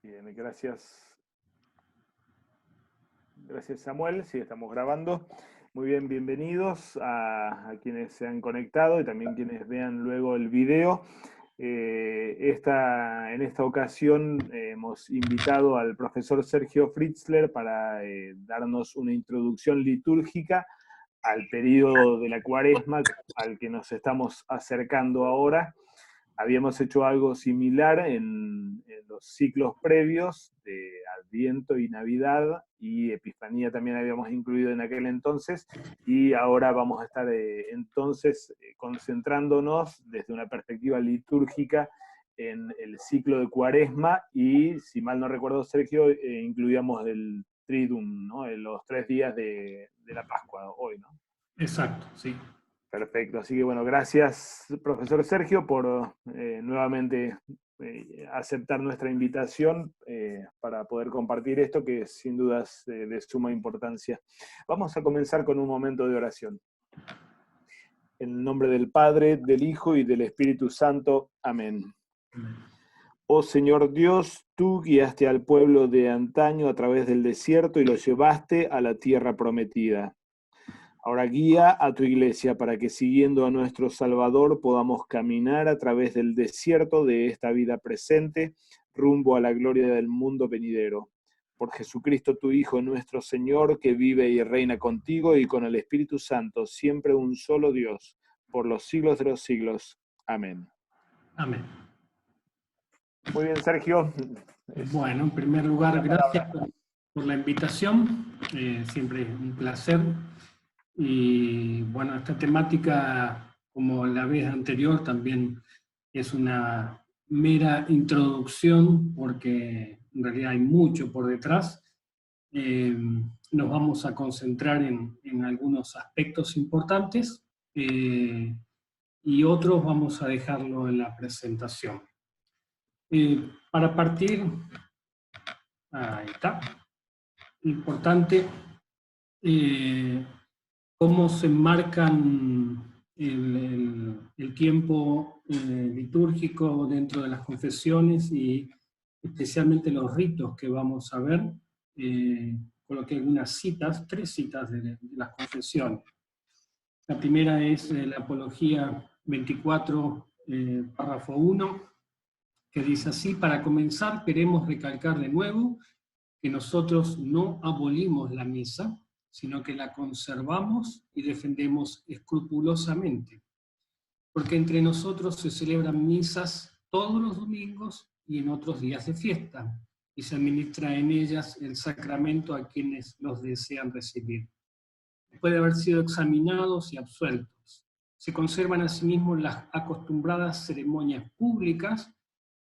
Bien, gracias. Gracias, Samuel. Sí, estamos grabando. Muy bien, bienvenidos a quienes se han conectado y también quienes vean luego el video. En esta ocasión hemos invitado al profesor Sergio Fritzler para darnos una introducción litúrgica al periodo de la Cuaresma al que nos estamos acercando ahora. Habíamos hecho algo similar en los ciclos previos de Adviento y Navidad, y Epifanía también habíamos incluido en aquel entonces, y ahora vamos a estar concentrándonos desde una perspectiva litúrgica en el ciclo de Cuaresma, y si mal no recuerdo, Sergio, incluíamos el Triduum, ¿no? Los 3 días de la Pascua hoy, ¿no? Exacto, sí. Perfecto, así que bueno, gracias profesor Sergio por nuevamente aceptar nuestra invitación para poder compartir esto que sin duda es de suma importancia. Vamos a comenzar con un momento de oración. En el nombre del Padre, del Hijo y del Espíritu Santo. Amén. Oh Señor Dios, tú guiaste al pueblo de antaño a través del desierto y lo llevaste a la tierra prometida. Ahora guía a tu iglesia para que siguiendo a nuestro Salvador podamos caminar a través del desierto de esta vida presente rumbo a la gloria del mundo venidero. Por Jesucristo tu Hijo nuestro Señor, que vive y reina contigo y con el Espíritu Santo, siempre un solo Dios, por los siglos de los siglos. Amén. Amén. Muy bien, Sergio. Bueno, en primer lugar, gracias por la invitación. Siempre un placer. Y bueno, esta temática, como la vez anterior, también es una mera introducción porque en realidad hay mucho por detrás. Nos vamos a concentrar en algunos aspectos importantes y otros vamos a dejarlo en la presentación. Para partir, ahí está, importante cómo se enmarcan el tiempo litúrgico dentro de las confesiones y especialmente los ritos que vamos a ver. Coloqué algunas citas, 3 citas de las confesiones. La primera es la Apología 24, párrafo 1, que dice así: para comenzar queremos recalcar de nuevo que nosotros no abolimos la misa, sino que la conservamos y defendemos escrupulosamente, porque entre nosotros se celebran misas todos los domingos y en otros días de fiesta, y se administra en ellas el sacramento a quienes los desean recibir. Después de haber sido examinados y absueltos, se conservan asimismo las acostumbradas ceremonias públicas,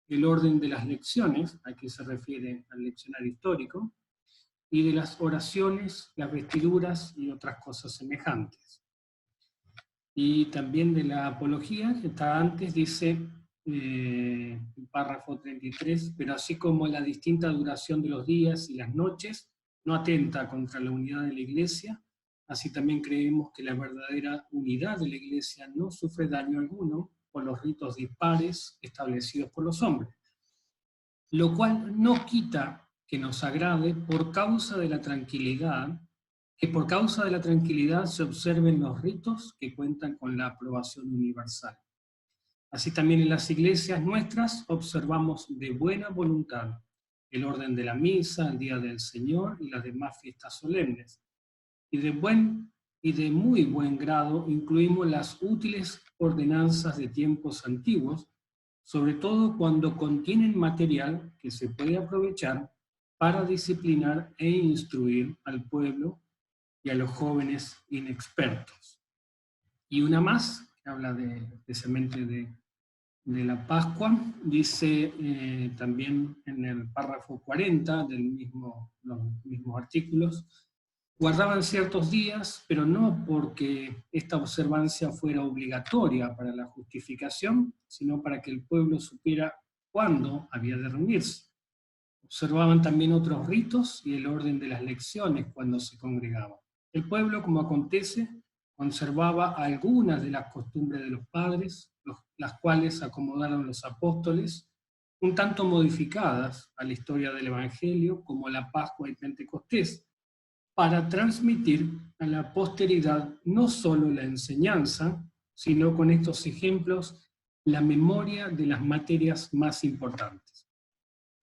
el orden de las lecciones, a que se refiere al leccionario histórico, y de las oraciones, las vestiduras y otras cosas semejantes. Y también de la apología, que está antes, dice, el párrafo 33, pero así como la distinta duración de los días y las noches no atenta contra la unidad de la Iglesia, así también creemos que la verdadera unidad de la Iglesia no sufre daño alguno por los ritos dispares establecidos por los hombres, lo cual no quita que nos agrade que por causa de la tranquilidad se observen los ritos que cuentan con la aprobación universal. Así también en las iglesias nuestras observamos de buena voluntad el orden de la misa, el día del Señor y las demás fiestas solemnes. Y de muy buen grado incluimos las útiles ordenanzas de tiempos antiguos, sobre todo cuando contienen material que se puede aprovechar para disciplinar e instruir al pueblo y a los jóvenes inexpertos. Y una más, que habla especialmente de la Pascua, dice también en el párrafo 40 los mismos artículos: guardaban ciertos días, pero no porque esta observancia fuera obligatoria para la justificación, sino para que el pueblo supiera cuándo había de reunirse. Observaban también otros ritos y el orden de las lecciones cuando se congregaban. El pueblo, como acontece, conservaba algunas de las costumbres de los padres, las cuales acomodaron los apóstoles, un tanto modificadas a la historia del Evangelio, como la Pascua y Pentecostés, para transmitir a la posteridad no solo la enseñanza, sino con estos ejemplos la memoria de las materias más importantes.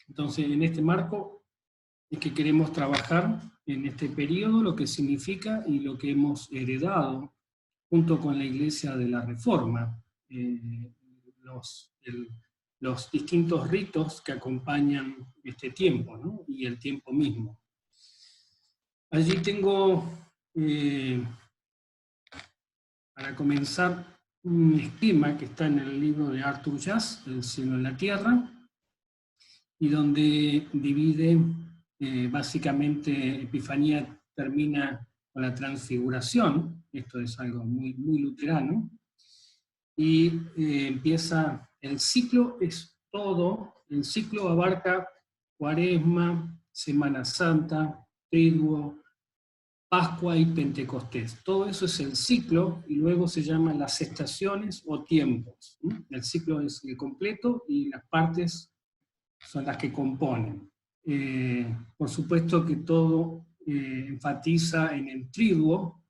Entonces, en este marco es que queremos trabajar en este periodo lo que significa y lo que hemos heredado junto con la Iglesia de la Reforma, los distintos ritos que acompañan este tiempo, ¿no? Y el tiempo mismo. Allí tengo, para comenzar, un esquema que está en el libro de Arthur Jass, El cielo en la tierra, y donde divide, básicamente, Epifanía termina con la transfiguración, esto es algo muy, muy luterano, y empieza, el ciclo es todo, el ciclo abarca Cuaresma, Semana Santa, Triduo, Pascua y Pentecostés. Todo eso es el ciclo, y luego se llaman las estaciones o tiempos. El ciclo es el completo y las partes son las que componen. Por supuesto que todo enfatiza en el triduo.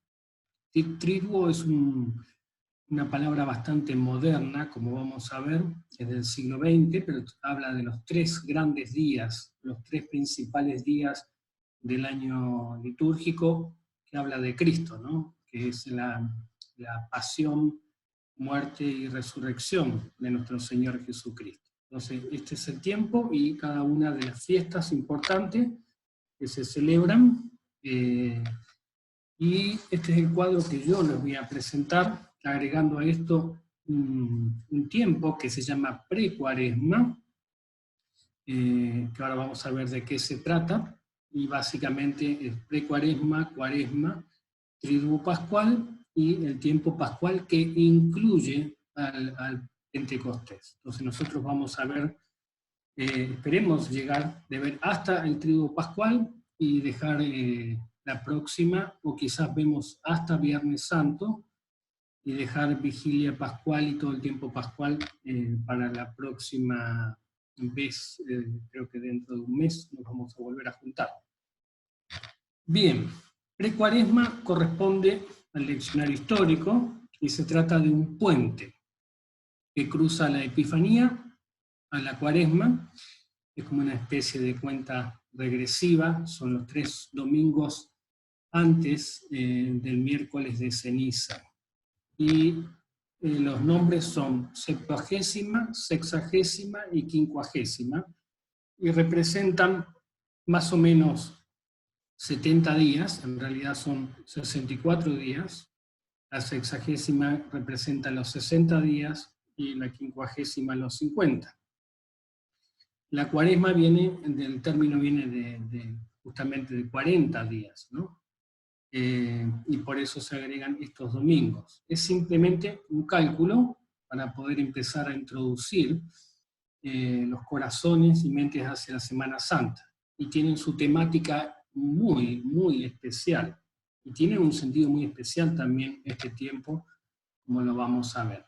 Triduo es una palabra bastante moderna, como vamos a ver, es del siglo XX, pero habla de los 3 grandes días, los 3 principales días del año litúrgico, que habla de Cristo, ¿no? Que es la pasión, muerte y resurrección de nuestro Señor Jesucristo. Entonces, este es el tiempo y cada una de las fiestas importantes que se celebran, y este es el cuadro que yo les voy a presentar, agregando a esto un tiempo que se llama pre-cuaresma, que ahora vamos a ver de qué se trata, y básicamente es pre-cuaresma, cuaresma, triduo pascual y el tiempo pascual que incluye al Pentecostés. Entonces nosotros vamos a ver, esperemos llegar de ver hasta el triduo pascual y dejar la próxima, o quizás vemos hasta Viernes Santo, y dejar vigilia pascual y todo el tiempo pascual para la próxima vez, creo que dentro de un mes nos vamos a volver a juntar. Bien, pre-cuaresma corresponde al leccionario histórico y se trata de un puente que cruza la Epifanía a la cuaresma. Es como una especie de cuenta regresiva, son los 3 domingos antes del miércoles de ceniza. Y los nombres son 70ª, 60ª y 50ª, y representan más o menos 70 días, en realidad son 64 días, la 60ª representa los 60 días y la 50ª los 50. La cuaresma el término viene justamente de 40 días, ¿no? Y por eso se agregan estos domingos. Es simplemente un cálculo para poder empezar a introducir los corazones y mentes hacia la Semana Santa. Y tienen su temática muy, muy especial. Y tienen un sentido muy especial también este tiempo, como lo vamos a ver.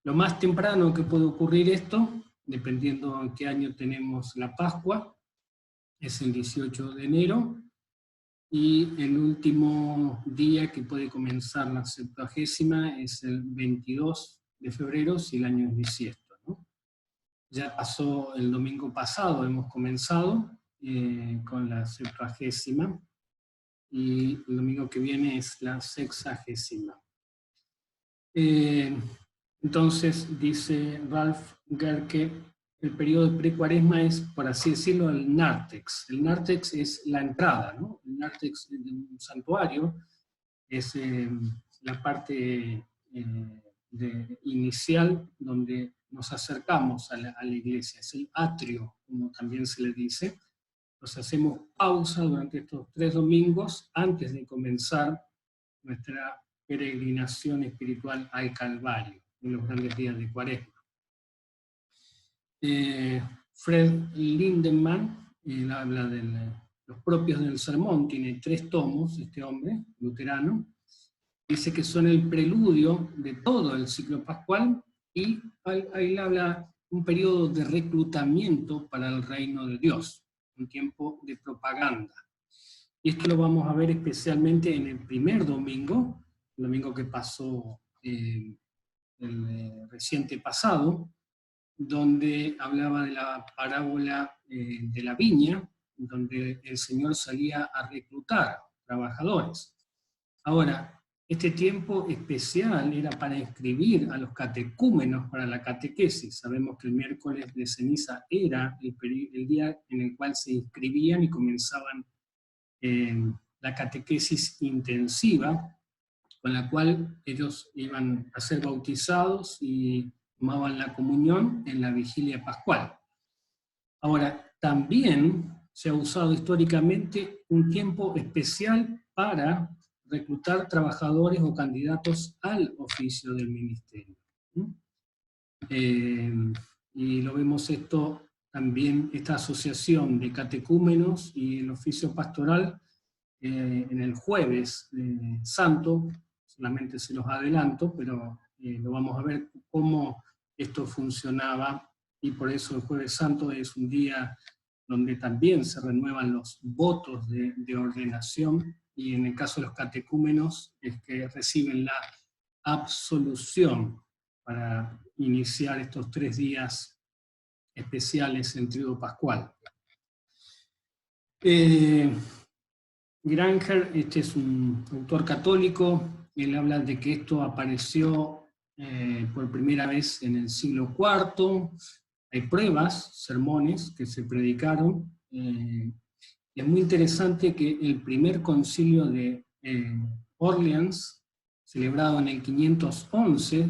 Lo más temprano que puede ocurrir esto, dependiendo en qué año tenemos la Pascua, es el 18 de enero, y el último día que puede comenzar la 70ª es el 22 de febrero, si el año es bisiesto, ¿no? Ya pasó el domingo pasado, hemos comenzado con la 70ª, y el domingo que viene es la 60ª. Entonces, dice Ralph Gerke, el periodo de pre-cuaresma es, por así decirlo, el nártex. El nártex es la entrada, ¿no? El nártex de un santuario es la parte inicial donde nos acercamos a la iglesia, es el atrio, como también se le dice. Nos hacemos pausa durante estos 3 domingos antes de comenzar nuestra peregrinación espiritual al Calvario, en los grandes días de Cuaresma. Fred Lindemann, él habla de los propios del sermón, tiene 3 tomos, este hombre, luterano, dice que son el preludio de todo el ciclo pascual, y ahí habla un periodo de reclutamiento para el reino de Dios, un tiempo de propaganda. Y esto lo vamos a ver especialmente en el primer domingo, el domingo que pasó el reciente pasado, donde hablaba de la parábola de la viña, donde el Señor salía a reclutar trabajadores. Ahora, este tiempo especial era para inscribir a los catecúmenos para la catequesis. Sabemos que el miércoles de ceniza era el día en el cual se inscribían y comenzaban la catequesis intensiva, con la cual ellos iban a ser bautizados y tomaban la comunión en la vigilia pascual. Ahora, también se ha usado históricamente un tiempo especial para reclutar trabajadores o candidatos al oficio del ministerio. Y lo vemos esto también, esta asociación de catecúmenos y el oficio pastoral en el jueves santo, solamente se los adelanto, pero lo vamos a ver cómo esto funcionaba, y por eso el jueves santo es un día donde también se renuevan los votos de ordenación, y en el caso de los catecúmenos es que reciben la absolución para iniciar estos 3 días especiales en Tríodo Pascual. Granger, este es un autor católico, él habla de que esto apareció por primera vez en el siglo IV, hay pruebas, sermones que se predicaron, y es muy interesante que el primer concilio de Orleans, celebrado en el 511,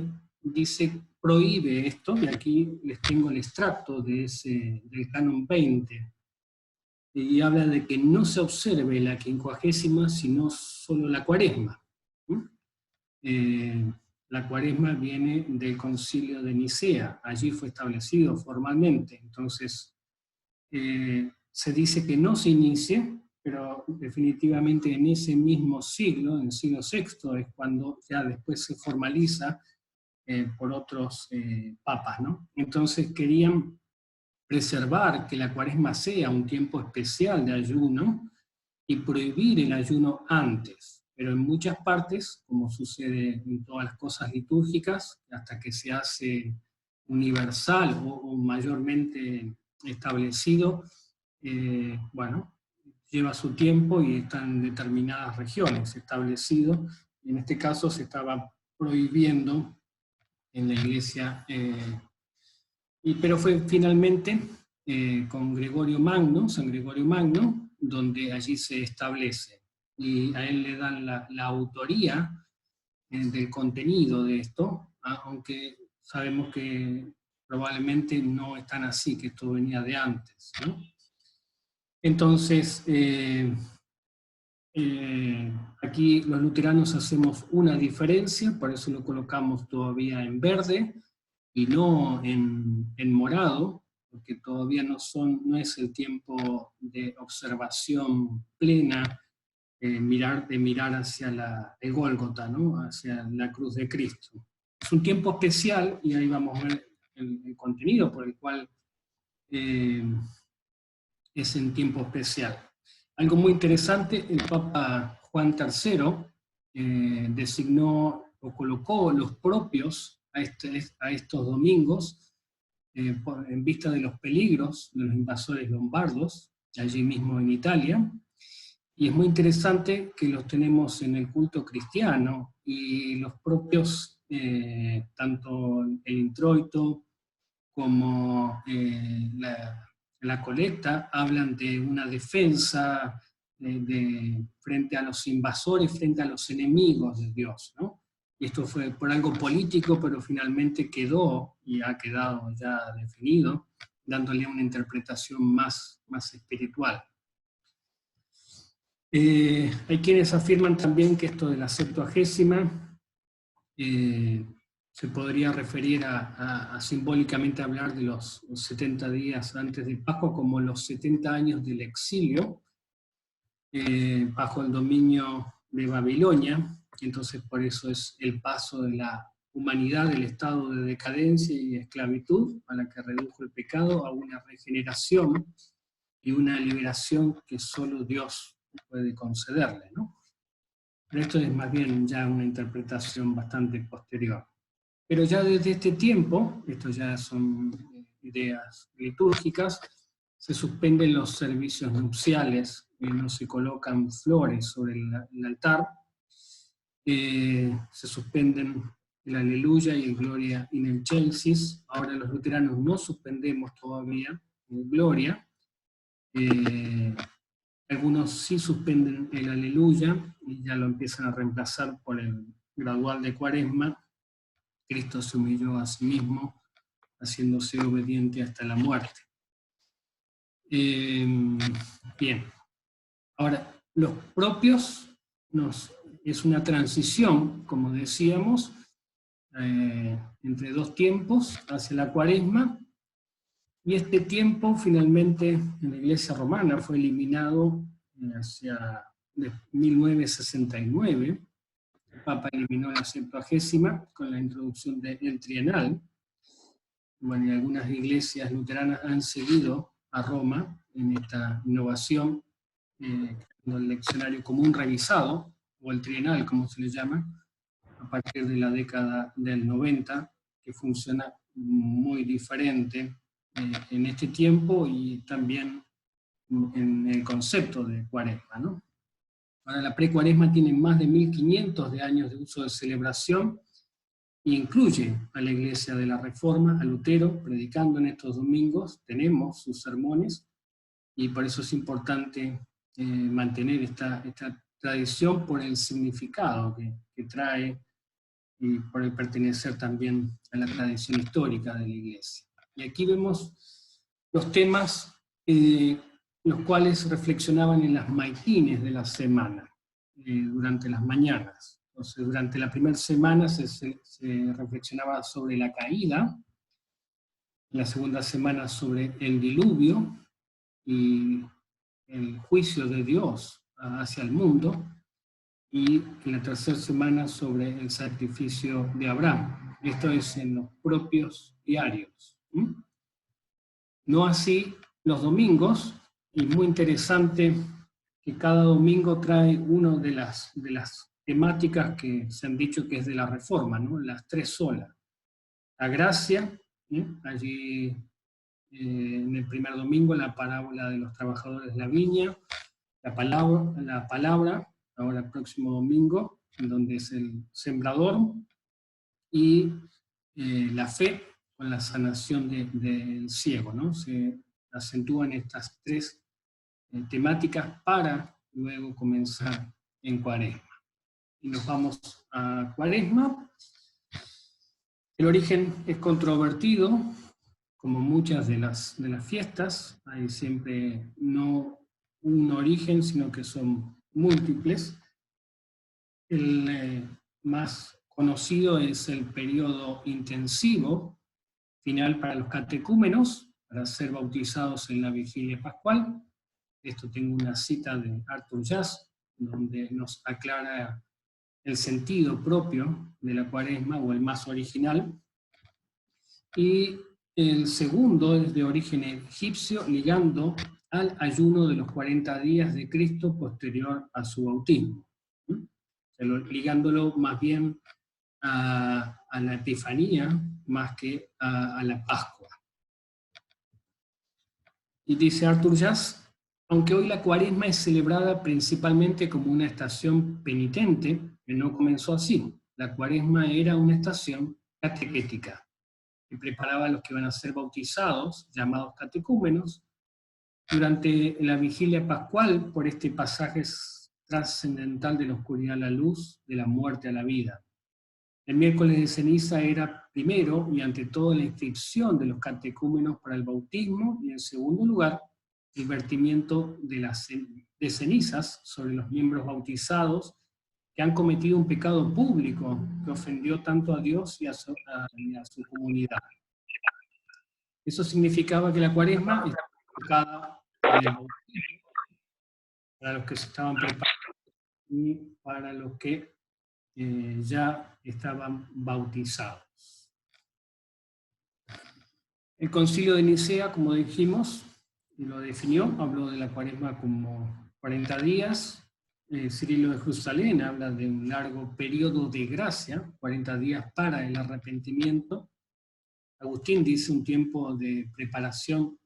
prohíbe esto, y aquí les tengo el extracto del canon 20, y habla de que no se observe la 50ª, sino solo la cuaresma. La cuaresma viene del concilio de Nicea, allí fue establecido formalmente, entonces se dice que no se inicie, pero definitivamente en ese mismo siglo, en el siglo VI, es cuando ya después se formaliza por otros papas, ¿no? Entonces querían preservar que la cuaresma sea un tiempo especial de ayuno y prohibir el ayuno antes. Pero en muchas partes, como sucede en todas las cosas litúrgicas, hasta que se hace universal o mayormente establecido, bueno, lleva su tiempo y están en determinadas regiones establecido. En este caso se estaba prohibiendo en la iglesia, pero fue finalmente con Gregorio Magno, San Gregorio Magno, donde allí se establece. Y a él le dan la autoría del contenido de esto, aunque sabemos que probablemente no es tan así, que esto venía de antes, ¿no? Entonces, aquí los luteranos hacemos una diferencia, por eso lo colocamos todavía en verde y no en morado, porque todavía no es el tiempo de observación plena, de mirar hacia el Gólgota, ¿no? Hacia la cruz de Cristo. Es un tiempo especial, y ahí vamos a ver el contenido por el cual es en tiempo especial. Algo muy interesante, el Papa Juan III designó o colocó los propios a estos domingos en vista de los peligros de los invasores lombardos, allí mismo en Italia, y es muy interesante que los tenemos en el culto cristiano, y los propios, tanto el introito como la colecta, hablan de una defensa frente a los invasores, frente a los enemigos de Dios, ¿no? Y esto fue por algo político, pero finalmente quedó, y ha quedado ya definido, dándole una interpretación más espiritual. Hay quienes afirman también que esto de la Septuagésima se podría referir a simbólicamente hablar de los 70 días antes de Pascua como los 70 años del exilio bajo el dominio de Babilonia. Entonces por eso es el paso de la humanidad del estado de decadencia y esclavitud, a la que redujo el pecado, a una regeneración y una liberación que solo Dios puede concederle, ¿no? Pero esto es más bien ya una interpretación bastante posterior. Pero ya desde este tiempo, esto ya son ideas litúrgicas, se suspenden los servicios nupciales, no se colocan flores sobre el altar, se suspenden el Aleluya y el Gloria in excelsis. Ahora los luteranos no suspendemos todavía el Gloria. Algunos sí suspenden el Aleluya y ya lo empiezan a reemplazar por el gradual de Cuaresma. Cristo se humilló a sí mismo, haciéndose obediente hasta la muerte. Bien. Ahora, los propios es una transición, como decíamos, entre dos tiempos hacia la Cuaresma, y este tiempo finalmente en la Iglesia Romana fue eliminado hacia 1969. El Papa eliminó la Septuagésima con la introducción del trienal. Bueno, y algunas iglesias luteranas han seguido a Roma en esta innovación, el leccionario común revisado, o el trienal, como se le llama, a partir de la década del 90, que funciona muy diferente en este tiempo y también en el concepto de Cuaresma, ¿no? Ahora, la pre-Cuaresma tiene más de 1500 de años de uso de celebración e incluye a la Iglesia de la Reforma, a Lutero, predicando en estos domingos. Tenemos sus sermones y por eso es importante mantener esta tradición por el significado que trae y por el pertenecer también a la tradición histórica de la Iglesia. Y aquí vemos los temas los cuales reflexionaban en las maitines de la semana, durante las mañanas. Entonces, durante la primera semana se reflexionaba sobre la caída, en la segunda semana sobre el diluvio y el juicio de Dios hacia el mundo, y en la tercera semana sobre el sacrificio de Abraham. Esto es en los propios diarios. No así los domingos, y muy interesante que cada domingo trae una de las temáticas que se han dicho que es de la Reforma, ¿no? Las tres solas. La gracia, allí en el primer domingo la parábola de los trabajadores de la viña, la palabra, ahora el próximo domingo, en donde es el sembrador, y la fe con la sanación del ciego, ¿no? Se acentúan estas tres temáticas para luego comenzar en Cuaresma. Y nos vamos a Cuaresma. El origen es controvertido, como muchas de las fiestas. Hay siempre no un origen, sino que son múltiples. El más conocido es el periodo intensivo, final para los catecúmenos, para ser bautizados en la vigilia pascual. Esto tengo una cita de Arthur Jass, donde nos aclara el sentido propio de la Cuaresma, o el más original. Y el segundo es de origen egipcio, ligando al ayuno de los 40 días de Cristo posterior a su bautismo, ligándolo más bien a la Epifanía más que a la Pascua. Y dice Arthur Jass: aunque hoy la Cuaresma es celebrada principalmente como una estación penitente, que no comenzó así. La Cuaresma era una estación catequética, que preparaba a los que iban a ser bautizados, llamados catecúmenos, durante la vigilia pascual, por este pasaje trascendental de la oscuridad a la luz, de la muerte a la vida. El miércoles de ceniza era primero y ante todo la inscripción de los catecúmenos para el bautismo, y en segundo lugar, el vertimiento de cenizas sobre los miembros bautizados que han cometido un pecado público que ofendió tanto a Dios y a su comunidad. Eso significaba que la Cuaresma estaba enfocada en el bautismo, para los que se estaban preparando y para los que ya estaban bautizados. El Concilio de Nicea, como dijimos, lo definió, habló de la Cuaresma como 40 días. Cirilo de Jerusalén habla de un largo periodo de gracia, 40 días para el arrepentimiento. Agustín dice un tiempo de preparación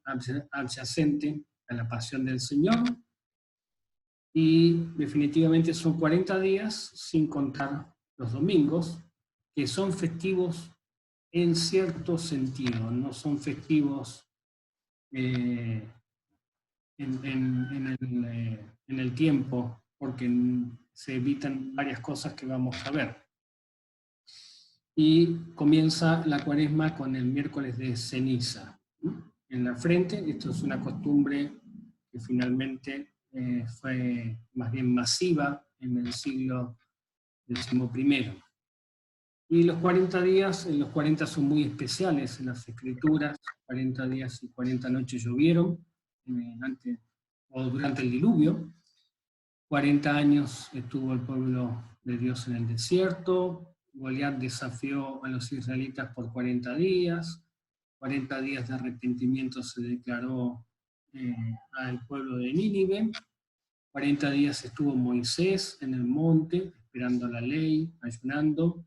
adyacente a la pasión del Señor. Y definitivamente son 40 días, sin contar los domingos, que son festivos en cierto sentido, no son festivos en el tiempo, porque se evitan varias cosas que vamos a ver. Y comienza la Cuaresma con el miércoles de ceniza, ¿no?, en la frente. Esto es una costumbre que finalmente fue más bien masiva en el siglo XI. Y los 40 días, los 40 son muy especiales en las Escrituras. 40 días y 40 noches llovieron durante el diluvio. 40 años estuvo el pueblo de Dios en el desierto. Goliat desafió a los israelitas por 40 días. 40 días de arrepentimiento se declaró al pueblo de Nínive. 40 días estuvo Moisés en el monte, esperando la ley, ayunando.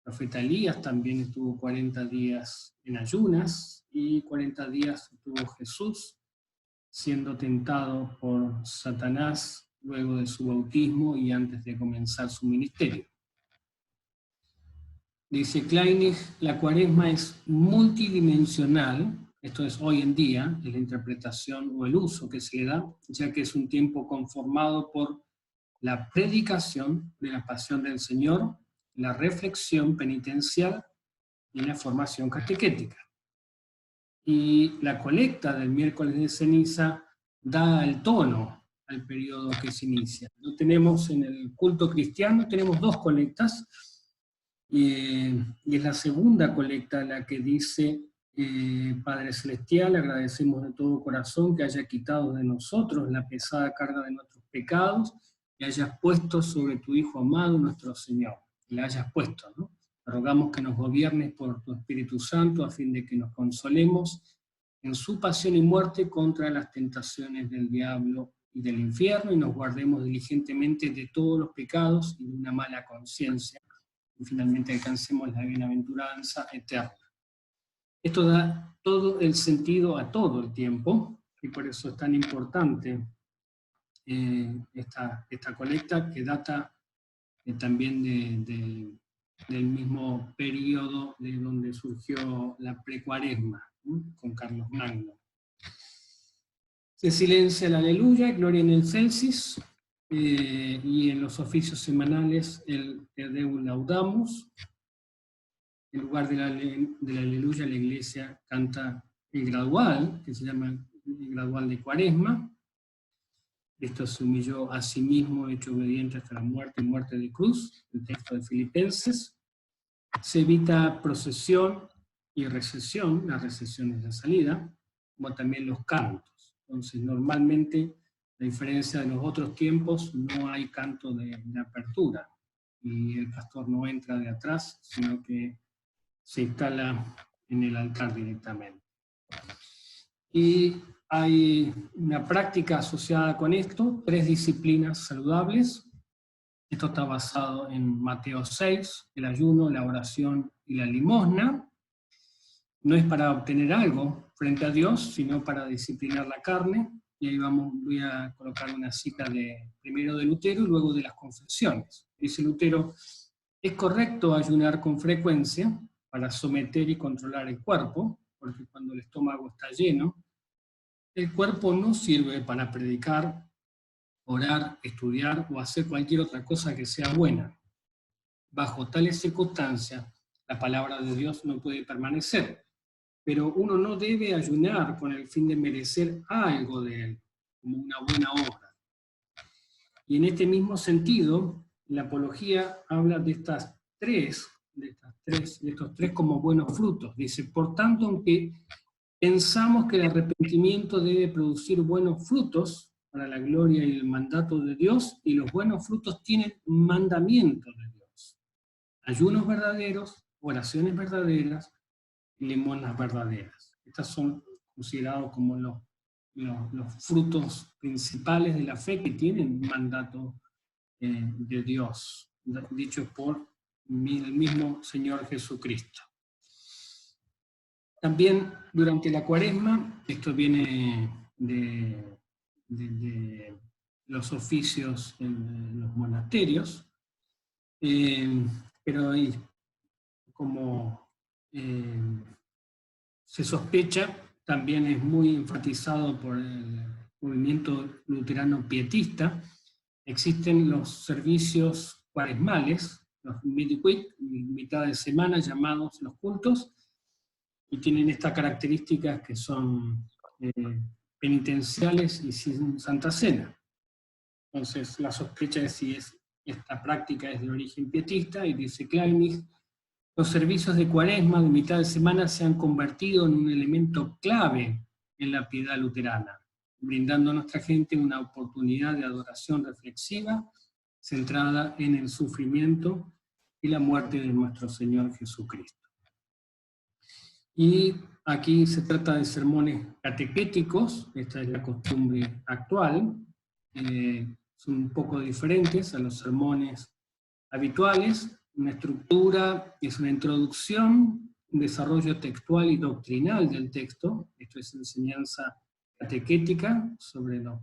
El profeta Elías también estuvo 40 días en ayunas, y 40 días estuvo Jesús siendo tentado por Satanás luego de su bautismo y antes de comenzar su ministerio. Dice Kleinig, la Cuaresma es multidimensional, esto es hoy en día, es la interpretación o el uso que se le da, ya que es un tiempo conformado por la predicación de la pasión del Señor, la reflexión penitencial y la formación catequética. Y la colecta del miércoles de ceniza da el tono al periodo que se inicia. Lo tenemos en el culto cristiano, tenemos dos colectas, y es la segunda colecta la que dice: Padre Celestial, agradecemos de todo corazón que haya quitado de nosotros la pesada carga de nuestros pecados y hayas puesto sobre tu Hijo amado nuestro Señor. Y la hayas puesto, ¿no? Te rogamos que nos gobiernes por tu Espíritu Santo a fin de que nos consolemos en su pasión y muerte contra las tentaciones del diablo y del infierno, y nos guardemos diligentemente de todos los pecados y de una mala conciencia, y finalmente alcancemos la bienaventuranza eterna. Esto da todo el sentido a todo el tiempo, y por eso es tan importante esta colecta, que data también del mismo periodo de donde surgió la precuaresma, con Carlos Magno. Se silencia el aleluya, gloria in excelsis, y en los oficios semanales el Te Deum Laudamus. En lugar del aleluya, la iglesia canta el gradual, que se llama el gradual de Cuaresma. Cristo se humilló a sí mismo, hecho obediente hasta la muerte y muerte de cruz, el texto de Filipenses. Se evita procesión y recesión, la recesión es la salida, como también los cantos. Entonces, normalmente, a diferencia de los otros tiempos, no hay canto de apertura, y el pastor no entra de atrás, sino que se instala en el altar directamente. Y hay una práctica asociada con esto, 3 disciplinas saludables. Esto está basado en Mateo 6, el ayuno, la oración y la limosna. No es para obtener algo frente a Dios, sino para disciplinar la carne. Y ahí voy a colocar una cita primero de Lutero y luego de las confesiones. Dice Lutero: es correcto ayunar con frecuencia para someter y controlar el cuerpo, porque cuando el estómago está lleno, el cuerpo no sirve para predicar, orar, estudiar o hacer cualquier otra cosa que sea buena. Bajo tales circunstancias, la palabra de Dios no puede permanecer, pero uno no debe ayunar con el fin de merecer algo de él, como una buena obra. Y en este mismo sentido, la apología habla de estos tres como buenos frutos. Dice: por tanto, aunque pensamos que el arrepentimiento debe producir buenos frutos para la gloria y el mandato de Dios, y los buenos frutos tienen mandamiento de Dios. ayunos verdaderos, oraciones verdaderas y limosnas verdaderas. Estas son considerados como los frutos principales de la fe que tienen mandato de Dios, dicho por el mismo Señor Jesucristo. También durante la Cuaresma, esto viene de los oficios en los monasterios, pero hay como se sospecha, también es muy enfatizado por el movimiento luterano pietista. Existen los servicios cuaresmales, los midweek, mitad de semana, llamados los cultos, y tienen estas características que son penitenciales y sin Santa Cena. Entonces, la sospecha es si esta práctica es de origen pietista, y dice Kleinig: los servicios de Cuaresma de mitad de semana se han convertido en un elemento clave en la piedad luterana, brindando a nuestra gente una oportunidad de adoración reflexiva centrada en el sufrimiento y la muerte de nuestro Señor Jesucristo. Y aquí se trata de sermones catequéticos, esta es la costumbre actual, son un poco diferentes a los sermones habituales. Una estructura es una introducción, un desarrollo textual y doctrinal del texto, esto es enseñanza catequética sobre los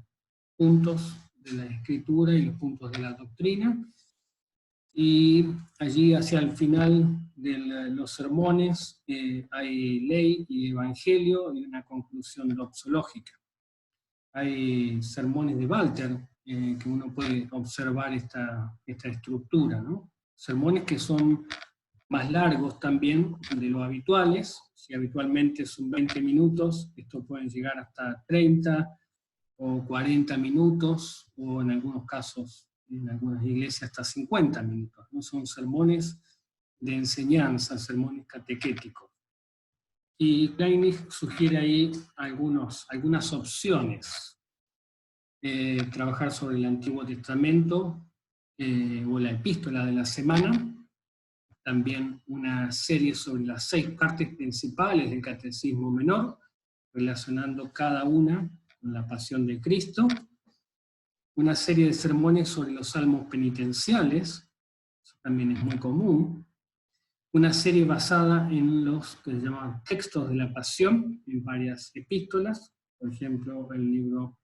puntos de la escritura y los puntos de la doctrina, y allí hacia el final de los sermones hay ley y evangelio y una conclusión doxológica. Hay sermones de Walter, que uno puede observar esta estructura, ¿no? Sermones que son más largos también de lo habituales. Si habitualmente son 20 minutos, estos pueden llegar hasta 30 o 40 minutos, o en algunos casos, en algunas iglesias, hasta 50 minutos, ¿no? Son sermones de enseñanza, sermones catequéticos. Y Kleinig sugiere ahí algunas opciones. Trabajar sobre el Antiguo Testamento, o la epístola de la semana, también una serie sobre las 6 partes principales del Catecismo Menor, relacionando cada una con la pasión de Cristo, una serie de sermones sobre los salmos penitenciales, eso también es muy común, una serie basada en los que se llaman textos de la pasión, en varias epístolas, por ejemplo, el libro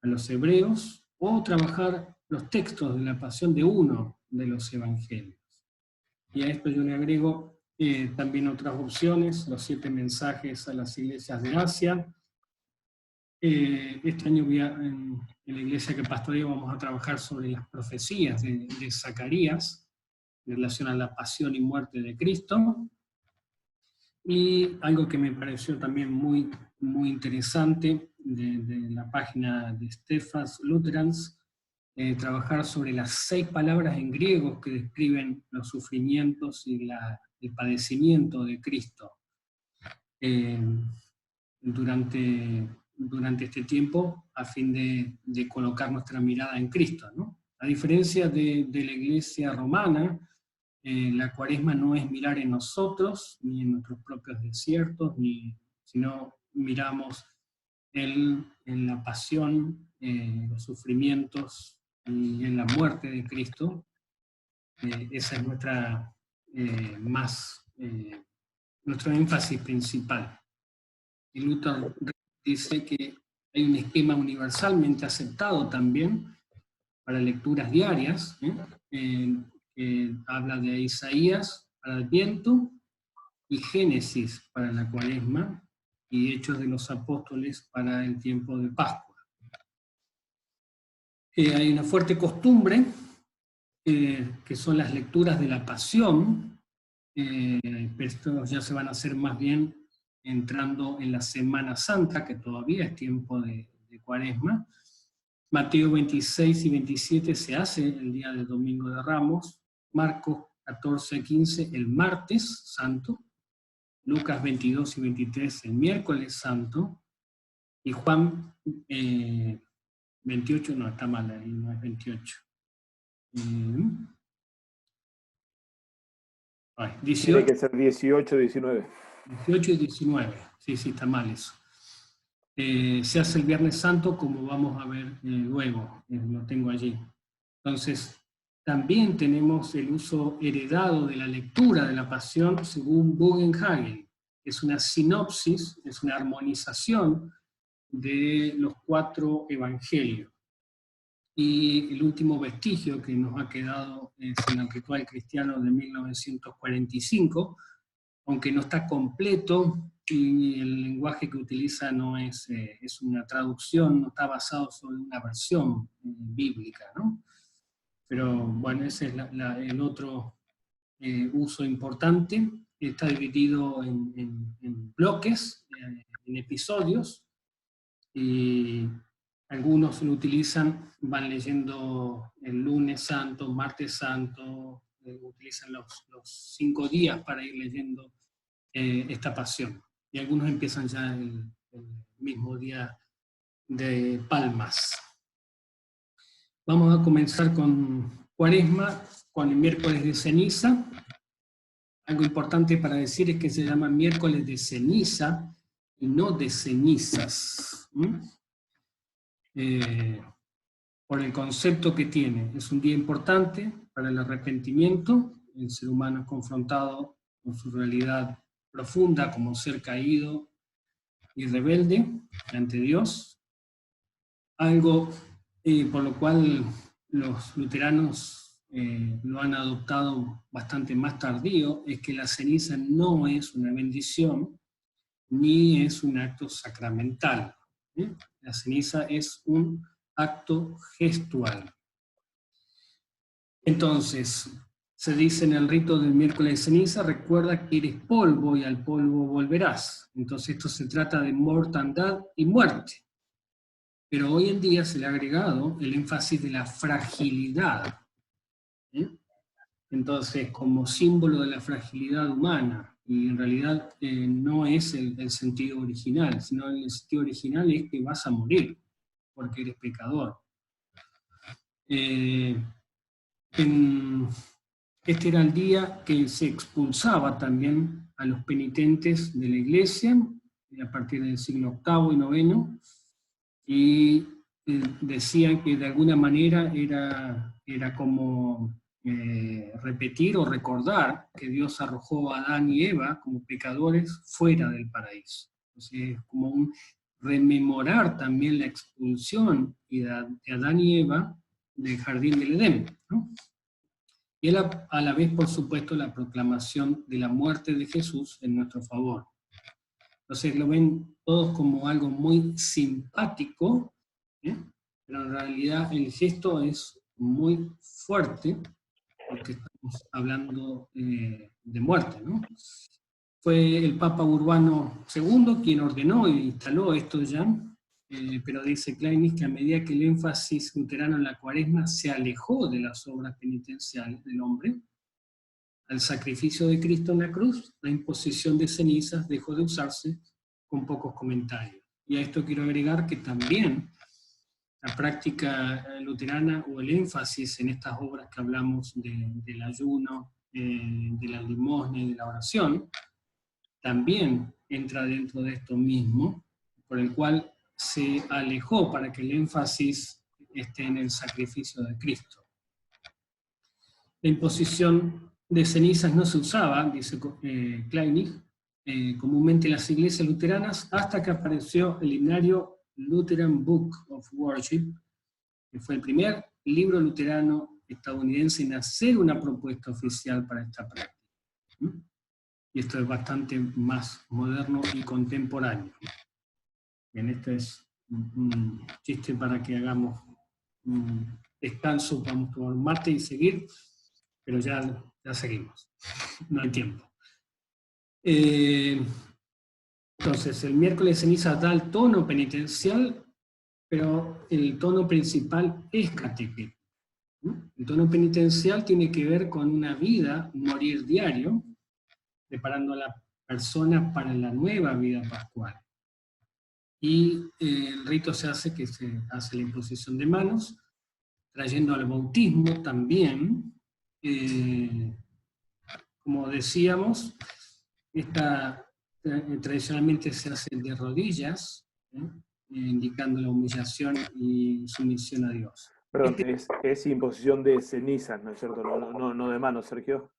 a los Hebreos, o trabajar los textos de la pasión de uno de los evangelios. Y a esto yo le agrego también otras opciones, los 7 mensajes a las iglesias de Asia. Este año en la iglesia que pastoreo vamos a trabajar sobre las profecías de Zacarías en relación a la pasión y muerte de Cristo. Y algo que me pareció también muy, muy interesante de la página de Stephens Lutherans, trabajar sobre las 6 palabras en griego que describen los sufrimientos y el padecimiento de Cristo durante este tiempo, a fin de colocar nuestra mirada en Cristo, ¿no? A diferencia de la iglesia romana, la Cuaresma no es mirar en nosotros, ni en nuestros propios desiertos, sino miramos en la pasión, los sufrimientos y en la muerte de Cristo. Esa es nuestro énfasis principal. Y Luther dice que hay un esquema universalmente aceptado también para lecturas diarias, que habla de Isaías para Adviento, y Génesis para la Cuaresma, y Hechos de los Apóstoles para el tiempo de Pascua. Hay una fuerte costumbre, que son las lecturas de la Pasión, pero estos ya se van a hacer más bien entrando en la Semana Santa, que todavía es tiempo de Cuaresma. Mateo 26 y 27 se hace el día del Domingo de Ramos, Marcos 14, 15 el martes santo, Lucas 22 y 23 el miércoles santo, y Juan 28, no, está mal ahí, no es 28. Ay, Tiene 18, que ser 18, 19. 18 y 19. Sí, está mal eso. Se hace el Viernes Santo, como vamos a ver luego, lo tengo allí. Entonces, también tenemos el uso heredado de la lectura de la Pasión según Bugenhagen. Es una sinopsis, es una armonización de los 4 evangelios. Y el último vestigio que nos ha quedado es en el Ritual Cristiano de 1945, aunque no está completo y el lenguaje que utiliza no es una traducción, no está basado sobre una versión bíblica, ¿no? Pero bueno, ese es el otro uso importante. Está dividido en bloques, en episodios, y algunos lo utilizan, van leyendo el lunes santo, martes santo, utilizan los 5 días para ir leyendo esta pasión. Y algunos empiezan ya el mismo día de Palmas. Vamos a comenzar con Cuaresma, con el miércoles de ceniza. Algo importante para decir es que se llama miércoles de ceniza y no de cenizas. Por el concepto que tiene. Es un día importante para el arrepentimiento. El ser humano es confrontado con su realidad profunda como ser caído y rebelde ante Dios. Algo por lo cual los luteranos lo han adoptado bastante más tardío, es que la ceniza no es una bendición ni es un acto sacramental. La ceniza es un acto gestual. Entonces, se dice en el rito del miércoles de ceniza, recuerda que eres polvo y al polvo volverás. Entonces esto se trata de mortandad y muerte. Pero hoy en día se le ha agregado el énfasis de la fragilidad. Entonces, como símbolo de la fragilidad humana, y en realidad no es el sentido original, sino el sentido original es que vas a morir, porque eres pecador. Este era el día que se expulsaba también a los penitentes de la iglesia, a partir del siglo VIII y IX, y decían que de alguna manera era como repetir o recordar que Dios arrojó a Adán y Eva como pecadores fuera del paraíso. Entonces es como un rememorar también la expulsión de Adán y Eva del jardín del Edén, ¿no? Y a la vez, por supuesto, la proclamación de la muerte de Jesús en nuestro favor. Entonces lo ven todos como algo muy simpático, pero en realidad el gesto es muy fuerte, porque estamos hablando de muerte, ¿no? Fue el Papa Urbano II quien ordenó e instaló esto ya, pero dice Kleinig que a medida que el énfasis luterano en la Cuaresma se alejó de las obras penitenciales del hombre, al sacrificio de Cristo en la cruz, la imposición de cenizas dejó de usarse con pocos comentarios. Y a esto quiero agregar que también la práctica luterana o el énfasis en estas obras que hablamos del ayuno, de la limosna y de la oración, también entra dentro de esto mismo, por el cual se alejó para que el énfasis esté en el sacrificio de Cristo. La imposición de cenizas no se usaba, dice Kleinig, comúnmente en las iglesias luteranas, hasta que apareció el himnario Lutheran Book of Worship, que fue el primer libro luterano estadounidense en hacer una propuesta oficial para esta práctica. Y esto es bastante más moderno y contemporáneo. Bien, esto es un chiste para que hagamos un descanso, vamos a tomar mate y seguir, pero ya seguimos, no hay tiempo. Entonces, el miércoles de ceniza da el tono penitencial, pero el tono principal es catequético. El tono penitencial tiene que ver con una vida, un morir diario, preparando a la persona para la nueva vida pascual. Y el rito se hace la imposición de manos, trayendo al bautismo también como decíamos, esta tradicionalmente se hace de rodillas, indicando la humillación y sumisión a Dios. Perdón, es imposición de cenizas, ¿no es cierto? No de manos, Sergio.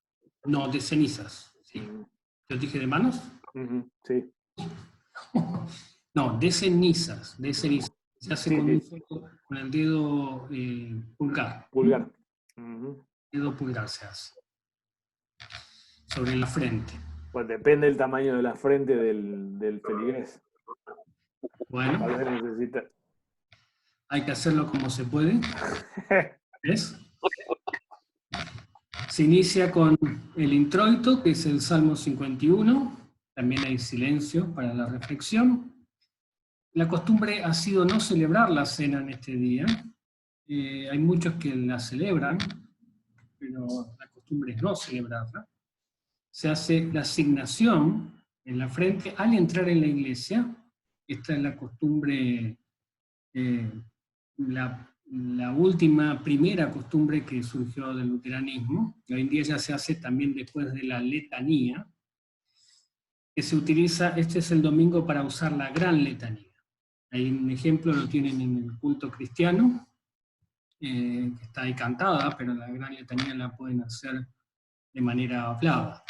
No, de cenizas, sí. ¿Yo dije de manos? Sí. No, de cenizas, de cenizas. Se hace Sí, con el dedo pulgar. Pulgar. Dedo pulgar se hace. Sobre la frente. Pues depende del tamaño de la frente del feligrés. Bueno, Tal vez necesita. hay que hacerlo como se puede. ¿Ves? Se inicia con el introito, que es el Salmo 51. También hay silencio para la reflexión. La costumbre ha sido no celebrar la cena en este día. Hay muchos que la celebran, pero la costumbre es no celebrarla. Se hace la asignación en la frente al entrar en la iglesia. Esta es la costumbre, la última, primera costumbre que surgió del luteranismo. Hoy en día ya se hace también después de la letanía, que se utiliza, este es el domingo para usar la gran letanía. Hay un ejemplo, lo tienen en el culto cristiano, que está ahí cantada, pero la gran letanía la pueden hacer de manera hablada.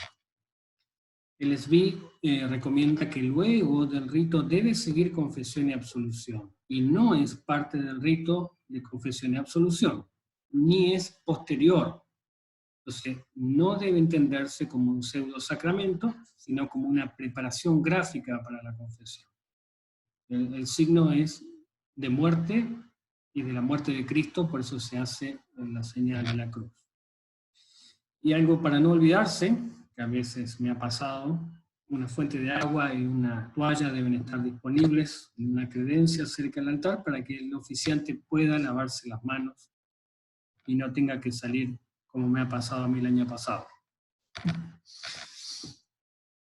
El SBI recomienda que luego del rito debe seguir confesión y absolución, y no es parte del rito de confesión y absolución, ni es posterior. Entonces, no debe entenderse como un pseudo sacramento, sino como una preparación gráfica para la confesión. El signo es de muerte y de la muerte de Cristo, por eso se hace la señal de la cruz. Y algo para no olvidarse, que a veces me ha pasado, una fuente de agua y una toalla deben estar disponibles en una credencia cerca del altar para que el oficiante pueda lavarse las manos y no tenga que salir como me ha pasado a mí el año pasado.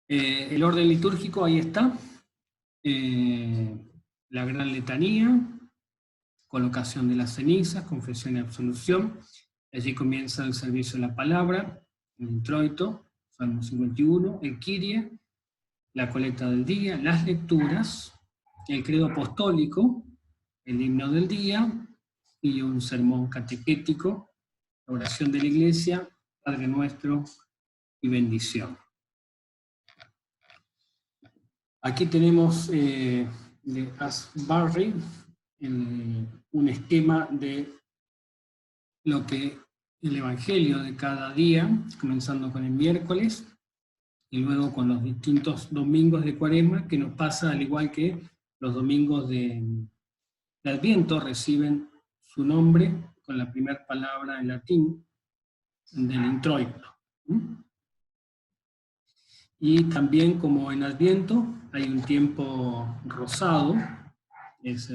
El orden litúrgico, ahí está. La gran letanía, colocación de las cenizas, confesión y absolución. Allí comienza el servicio de la palabra, el introito, Salmo 51, el Kyrie, la colecta del día, las lecturas, el credo apostólico, el himno del día y un sermón catequético, la oración de la iglesia, Padre Nuestro y bendición. Aquí tenemos de Asbury un esquema de lo que el Evangelio de cada día, comenzando con el miércoles, y luego con los distintos domingos de Cuaresma, que nos pasa al igual que los domingos de Adviento reciben su nombre con la primera palabra en latín del introito. Y también como en Adviento hay un tiempo rosado, es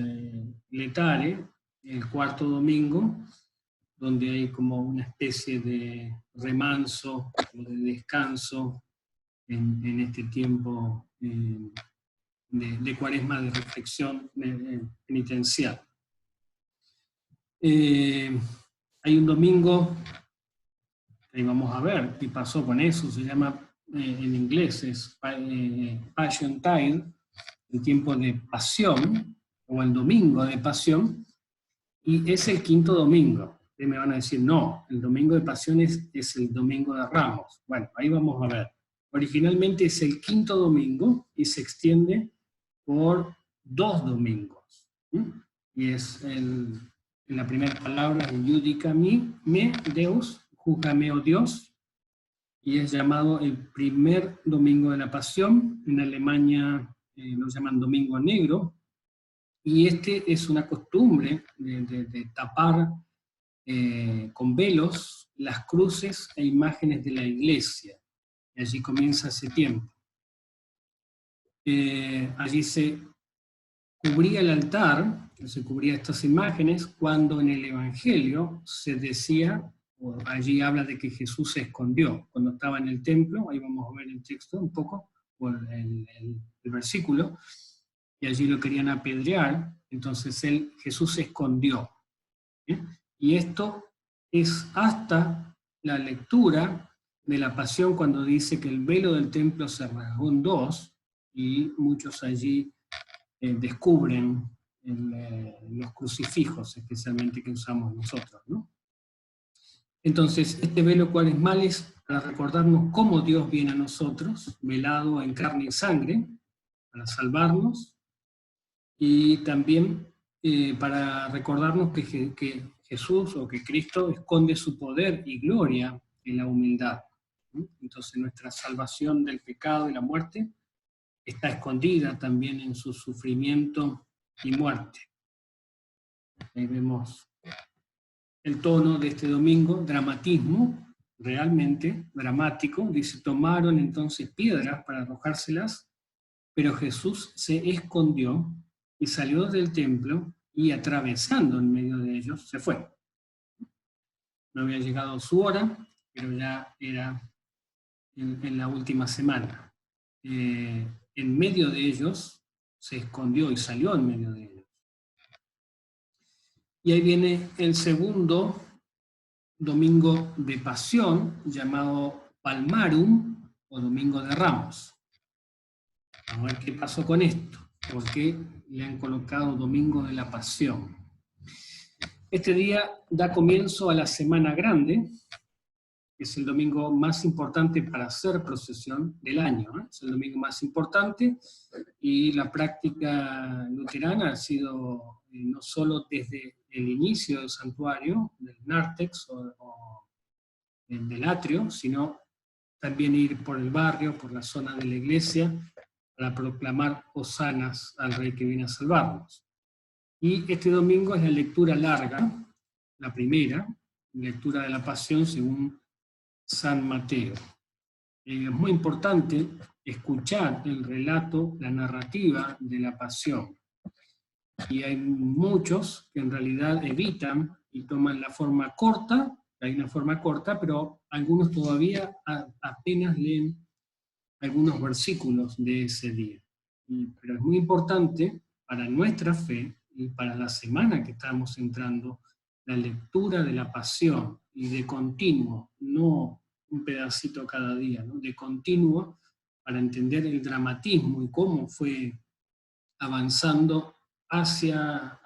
letare, el cuarto domingo, donde hay como una especie de remanso o de descanso en este tiempo de Cuaresma, de reflexión penitencial. Hay un domingo, ahí vamos a ver qué pasó con eso, se llama en inglés es Passion Tide, el tiempo de pasión, o el domingo de pasión, y es el quinto domingo. Y me van a decir, no, el domingo de pasión es el domingo de Ramos. Bueno, ahí vamos a ver. Originalmente es el quinto domingo y se extiende por 2 domingos. Y es en la primera palabra, Judica me, Deus, júzgame, oh Dios, y es llamado el primer domingo de la Pasión. En Alemania lo llaman Domingo Negro, y este es una costumbre de tapar con velos las cruces e imágenes de la iglesia. Y allí comienza ese tiempo. Allí se cubría el altar, se cubría estas imágenes, cuando en el Evangelio se decía, o allí habla de que Jesús se escondió cuando estaba en el templo, ahí vamos a ver el texto un poco, o el versículo, y allí lo querían apedrear, entonces Jesús se escondió. ¿Sí? Y esto es hasta la lectura de la Pasión cuando dice que el velo del templo se rasgó en dos y muchos allí descubren los crucifijos, especialmente que usamos nosotros, ¿no? Entonces, este velo cuaresmal es para recordarnos cómo Dios viene a nosotros, velado en carne y sangre, para salvarnos, y también para recordarnos que Jesús o que Cristo esconde su poder y gloria en la humildad. Entonces nuestra salvación del pecado y la muerte está escondida también en su sufrimiento y muerte. Ahí vemos el tono de este domingo, dramatismo, realmente dramático. Dice, tomaron entonces piedras para arrojárselas, pero Jesús se escondió y salió del templo y atravesando en medio de ellos se fue. No había llegado su hora, pero ya era en la última semana. En medio de ellos se escondió y salió en medio de ellos. Y ahí viene el segundo domingo de pasión, llamado Palmarum, o Domingo de Ramos. Vamos a ver qué pasó con esto, por qué le han colocado Domingo de la Pasión. Este día da comienzo a la Semana Grande, que es el domingo más importante para hacer procesión del año, ¿eh? Es el domingo más importante, y la práctica luterana ha sido no solo desde el inicio del santuario, del nártex o del atrio, sino también ir por el barrio, por la zona de la iglesia, para proclamar hosanas al Rey que viene a salvarnos. Y este domingo es la lectura larga, la primera, lectura de la Pasión según San Mateo. Es muy importante escuchar el relato, la narrativa de la Pasión. Y hay muchos que en realidad evitan y toman la forma corta, hay una forma corta, pero algunos todavía apenas leen algunos versículos de ese día. Pero es muy importante para nuestra fe y para la semana que estamos entrando, la lectura de la Pasión y de continuo, no un pedacito cada día, ¿no? De continuo, para entender el dramatismo y cómo fue avanzando hacia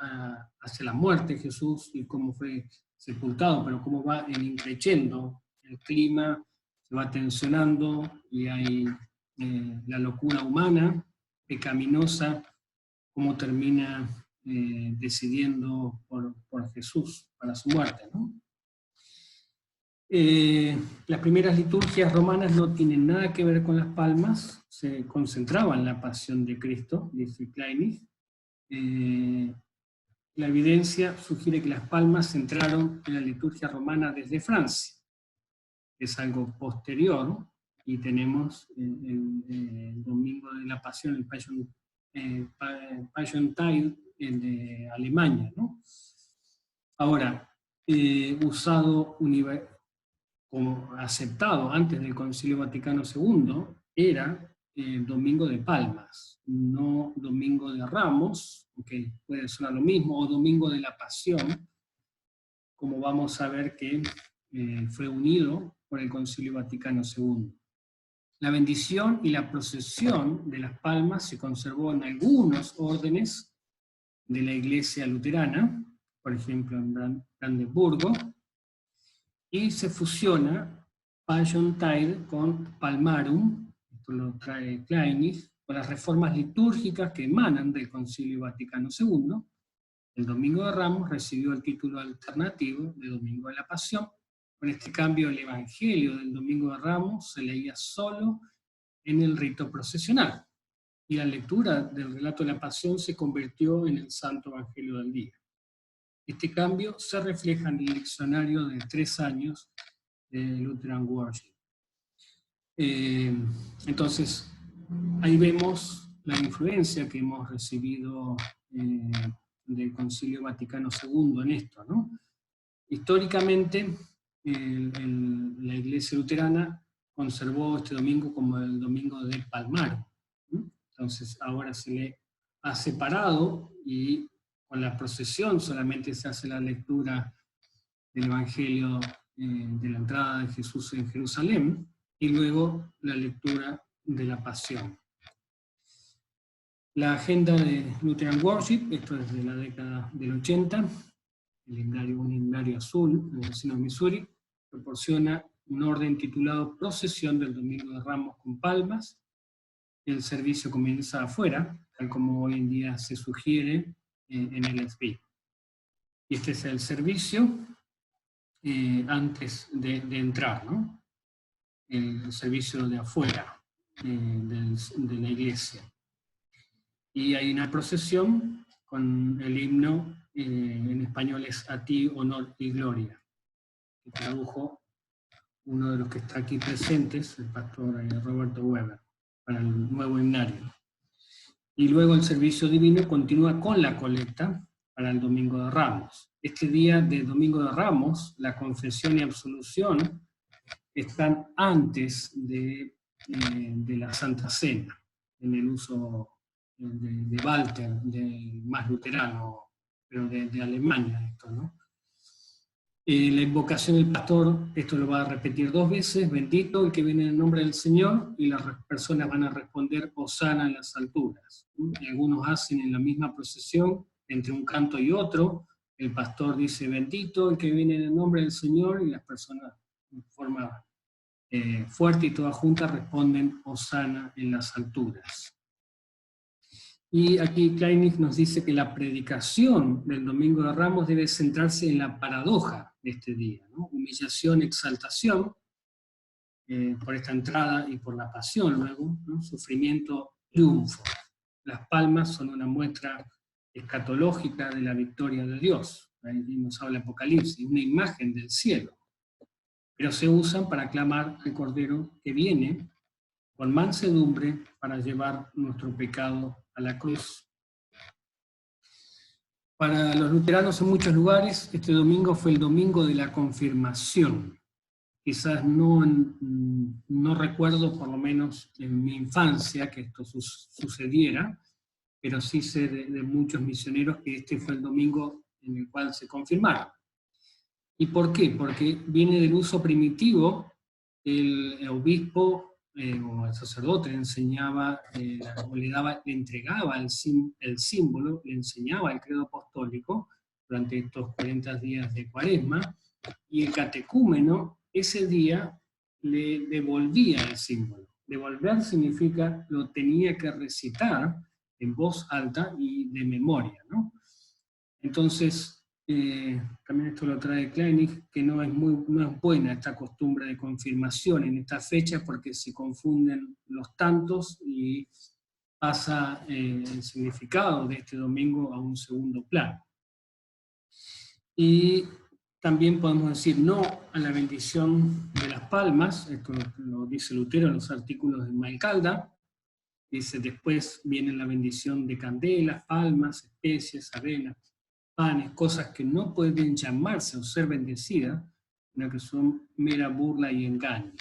la muerte de Jesús y cómo fue sepultado, pero cómo va increciendo el clima, se va tensionando y hay la locura humana, pecaminosa, cómo termina decidiendo por Jesús para su muerte, ¿no? Las primeras liturgias romanas no tienen nada que ver con las palmas, se concentraban en la pasión de Cristo, dice Kleinig. La evidencia sugiere que las palmas entraron en la liturgia romana desde Francia. Es algo posterior, y tenemos el Domingo de la Pasión, el Passiontide de Alemania, ¿no? Ahora, usado como aceptado antes del Concilio Vaticano II, era Domingo de Palmas, no Domingo de Ramos, que puede sonar lo mismo, o Domingo de la Pasión, como vamos a ver que fue unido por el Concilio Vaticano II. La bendición y la procesión de las palmas se conservó en algunos órdenes de la Iglesia luterana, por ejemplo en Brandeburgo, y se fusiona Passiontide con Palmarum, esto lo trae Kleinig, con las reformas litúrgicas que emanan del Concilio Vaticano II. El Domingo de Ramos recibió el título alternativo de Domingo de la Pasión. Con este cambio, el Evangelio del Domingo de Ramos se leía solo en el rito procesional, y la lectura del relato de la Pasión se convirtió en el Santo Evangelio del día. Este cambio se refleja en el leccionario de 3 años de Lutheran Worship. Entonces, ahí vemos la influencia que hemos recibido del Concilio Vaticano II en esto, ¿no? Históricamente, la Iglesia luterana conservó este domingo como el domingo del Palmar. Entonces ahora se le ha separado y con la procesión solamente se hace la lectura del Evangelio de la entrada de Jesús en Jerusalén, y luego la lectura de la Pasión. La agenda de Lutheran Worship, esto es de la década del 80, un himnario azul en el vecino de Missouri, proporciona un orden titulado Procesión del Domingo de Ramos con Palmas. El servicio comienza afuera, tal como hoy en día se sugiere en el SB. Y este es el servicio antes de entrar, ¿no? El servicio de afuera de la iglesia. Y hay una procesión con el himno, en español es A ti, honor y gloria, que tradujo uno de los que está aquí presentes, el pastor Roberto Weber, para el nuevo himnario. Y luego el servicio divino continúa con la colecta para el Domingo de Ramos. Este día de Domingo de Ramos, la confesión y absolución están antes de la Santa Cena, en el uso de Walter, más luterano, pero de Alemania, esto, ¿no? La invocación del pastor, esto lo va a repetir 2 veces, bendito el que viene en el nombre del Señor, y las personas van a responder, hosana en las alturas. Y algunos hacen en la misma procesión, entre un canto y otro, el pastor dice, bendito el que viene en el nombre del Señor, y las personas en forma fuerte y todas juntas responden, hosana en las alturas. Y aquí Kleinig nos dice que la predicación del Domingo de Ramos debe centrarse en la paradoja de este día, ¿no? Humillación, exaltación, por esta entrada y por la pasión luego, ¿no? Sufrimiento, triunfo. Las palmas son una muestra escatológica de la victoria de Dios. Ahí nos habla Apocalipsis, una imagen del cielo. Pero se usan para aclamar al Cordero que viene con mansedumbre para llevar nuestro pecado a la cruz. Para los luteranos en muchos lugares, este domingo fue el domingo de la confirmación. Quizás no recuerdo, por lo menos en mi infancia, que esto sucediera, pero sí sé de muchos misioneros que este fue el domingo en el cual se confirmaron. ¿Y por qué? Porque viene del uso primitivo, el obispo o el sacerdote le enseñaba, o le entregaba el símbolo, le enseñaba el credo apostólico durante estos 40 días de Cuaresma, y el catecúmeno ese día le devolvía el símbolo. Devolver significa lo tenía que recitar en voz alta y de memoria, ¿no? Entonces, también esto lo trae Kleinig, que no es buena esta costumbre de confirmación en esta fecha porque se confunden los tantos y pasa el significado de este domingo a un segundo plano. Y también podemos decir no a la bendición de las palmas, esto lo dice Lutero en los artículos de Maicalda, dice después viene la bendición de candelas, palmas, especies, avena, panes, cosas que no pueden llamarse o ser bendecidas, sino que son mera burla y engaño.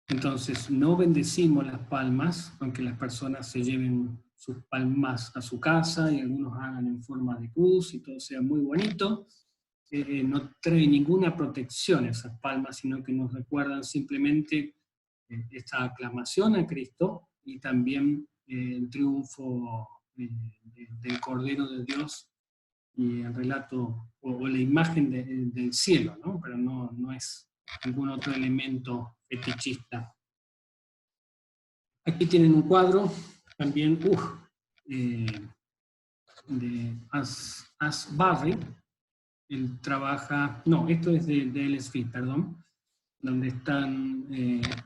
Entonces, no bendecimos las palmas, aunque las personas se lleven sus palmas a su casa y algunos hagan en forma de cruz y todo sea muy bonito. No trae ninguna protección esas palmas, sino que nos recuerdan simplemente esta aclamación a Cristo y también el triunfo del Cordero de Dios y el relato o la imagen del cielo, ¿no? Pero no es ningún otro elemento fetichista. Aquí tienen un cuadro también de Asbury. Él trabaja, no, esto es de LSV, perdón, donde están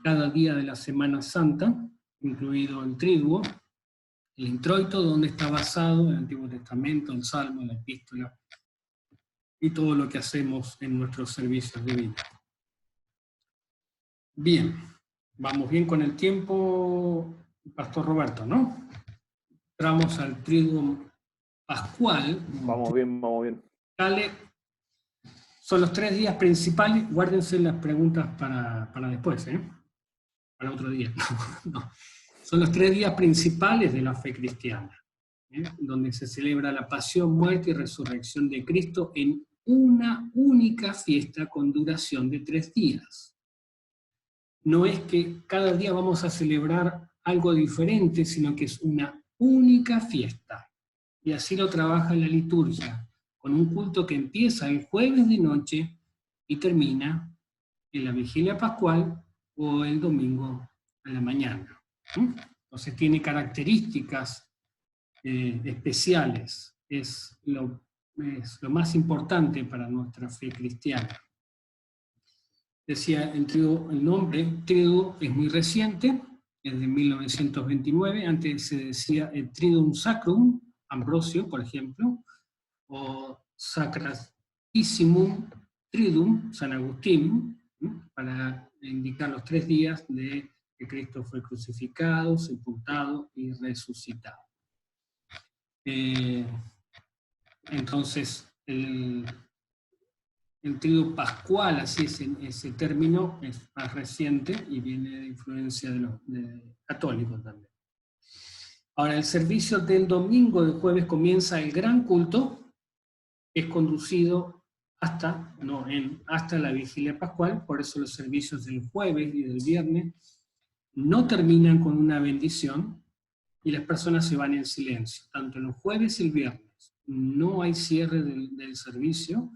cada día de la Semana Santa, incluido el Triduo, el introito, donde está basado el Antiguo Testamento, el Salmo, la Epístola, y todo lo que hacemos en nuestros servicios de vida. Bien, vamos bien con el tiempo, Pastor Roberto, ¿no? Entramos al Triduo Pascual. Vamos bien, vamos bien. Dale. Son los 3 días principales, guárdense las preguntas para después, para otro día. No. Son los 3 días principales de la fe cristiana, donde se celebra la pasión, muerte y resurrección de Cristo en una única fiesta con duración de 3 días. No es que cada día vamos a celebrar algo diferente, sino que es una única fiesta. Y así lo trabaja la liturgia, con un culto que empieza el jueves de noche y termina en la vigilia pascual o el domingo a la mañana. Entonces tiene características especiales, es lo más importante para nuestra fe cristiana. Decía el nombre Triduo es muy reciente, es de 1929, antes se decía el Triduum Sacrum, Ambrosio, por ejemplo, o Sacratissimum Triduum, San Agustín, para indicar los 3 días de que Cristo fue crucificado, sepultado y resucitado. Entonces, el Triduo Pascual, así es ese término, es más reciente y viene de influencia de católicos también. Ahora, el servicio del domingo, del jueves, comienza el gran culto, es conducido hasta la vigilia pascual, por eso los servicios del jueves y del viernes no terminan con una bendición y las personas se van en silencio, tanto el jueves y el viernes. No hay cierre del servicio,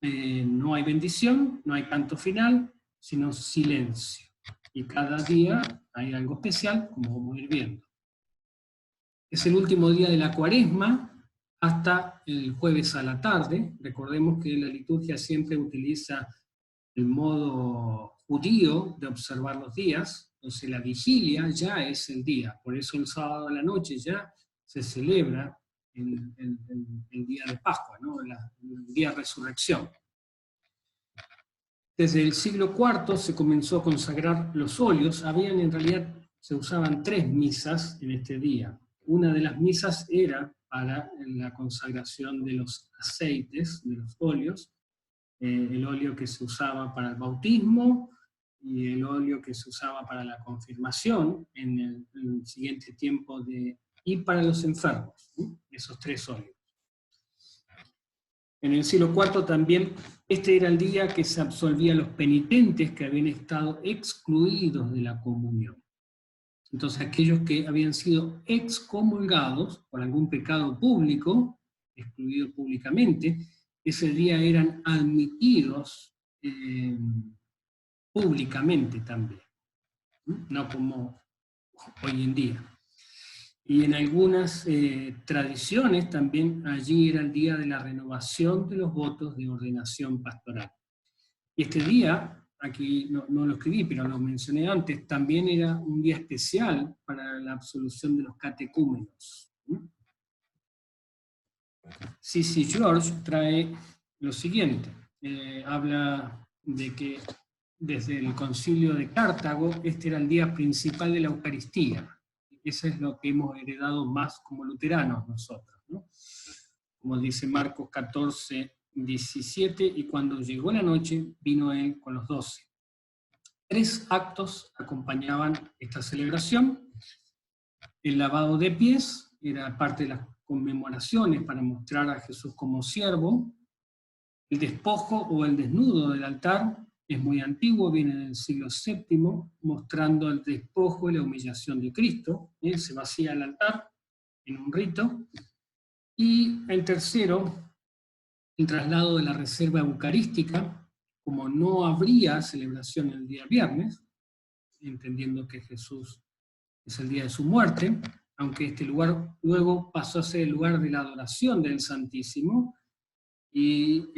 no hay bendición, no hay canto final, sino silencio. Y cada día hay algo especial, como vamos a ir viendo. Es el último día de la Cuaresma, hasta el jueves a la tarde. Recordemos que la liturgia siempre utiliza el modo judío de observar los días, entonces la vigilia ya es el día, por eso el sábado a la noche ya se celebra el día de Pascua, ¿no? El día de resurrección. Desde el siglo IV se comenzó a consagrar los óleos, en realidad se usaban 3 misas en este día. Una de las misas era para la consagración de los aceites, de los óleos, el óleo que se usaba para el bautismo y el óleo que se usaba para la confirmación en el siguiente tiempo y para los enfermos, esos 3 óleos. En el siglo IV también, este era el día que se absolvía a los penitentes que habían estado excluidos de la comunión. Entonces aquellos que habían sido excomulgados por algún pecado público, excluidos públicamente, ese día eran admitidos públicamente también, no como hoy en día. Y en algunas tradiciones también allí era el día de la renovación de los votos de ordenación pastoral. Y este día, aquí no lo escribí, pero lo mencioné antes, también era un día especial para la absolución de los catecúmenos. C.C. George trae lo siguiente, habla de que desde el concilio de Cartago este era el día principal de la Eucaristía. Eso es lo que hemos heredado más como luteranos nosotros, ¿no? Como dice Marcos 14, 17, y cuando llegó la noche, vino él con los 12. 3 actos acompañaban esta celebración. El lavado de pies era parte de las conmemoraciones para mostrar a Jesús como siervo. El despojo o el desnudo del altar es muy antiguo, viene del siglo VII, mostrando el despojo y la humillación de Cristo. Se vacía el altar en un rito. Y el tercero, el traslado de la reserva eucarística, como no habría celebración el día viernes, entendiendo que Jesús es el día de su muerte, aunque este lugar luego pasó a ser el lugar de la adoración del Santísimo, y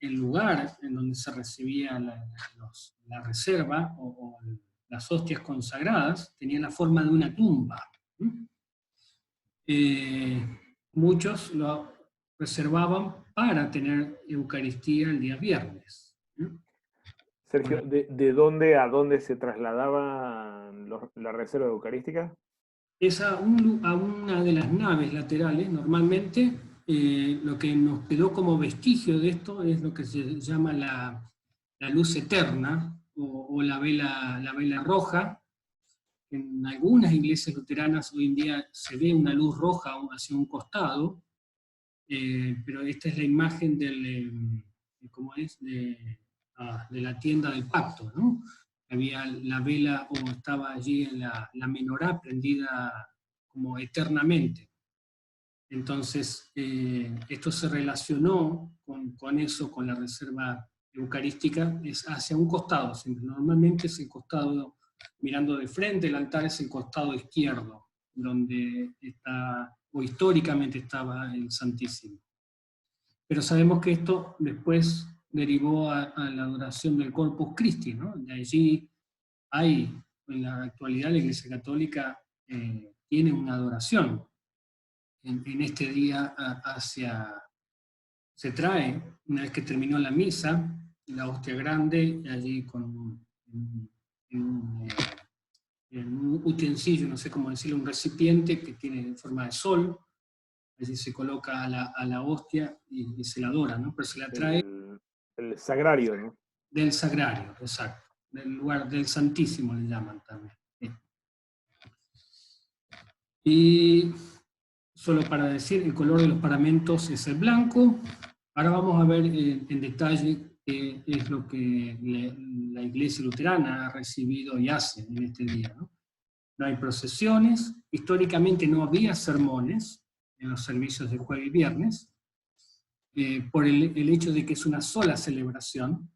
el lugar en donde se recibía la reserva o las hostias consagradas tenía la forma de una tumba. Muchos lo reservaban para tener Eucaristía el día viernes. Sergio, ¿de dónde a dónde se trasladaba la reserva eucarística? Es a una de las naves laterales, normalmente. Lo que nos quedó como vestigio de esto es lo que se llama la luz eterna, o la vela roja. En algunas iglesias luteranas hoy en día se ve una luz roja hacia un costado, pero esta es la imagen del, ¿cómo es? De la tienda del pacto, ¿no? Había la vela, o estaba allí la menorá prendida como eternamente. Entonces, esto se relacionó con eso, con la reserva eucarística, es hacia un costado, siempre. Normalmente es el costado, mirando de frente, el altar es el costado izquierdo, donde está, o históricamente estaba el Santísimo. Pero sabemos que esto después derivó a la adoración del Corpus Christi, ¿no? De allí hay, en la actualidad la Iglesia Católica tiene una adoración. En este día se trae, una vez que terminó la misa, la hostia grande, allí con un utensilio, no sé cómo decirlo, un recipiente que tiene forma de sol, allí se coloca a la hostia y se la adora, ¿no? Pero se la trae el sagrario, ¿no? del sagrario, exacto, del lugar del Santísimo le llaman también. ¿Sí? Y solo para decir, el color de los paramentos es el blanco. Ahora vamos a ver en detalle qué es lo que la Iglesia Luterana ha recibido y hace en este día, ¿no? No hay procesiones, históricamente no había sermones en los servicios de jueves y viernes, por el hecho de que es una sola celebración,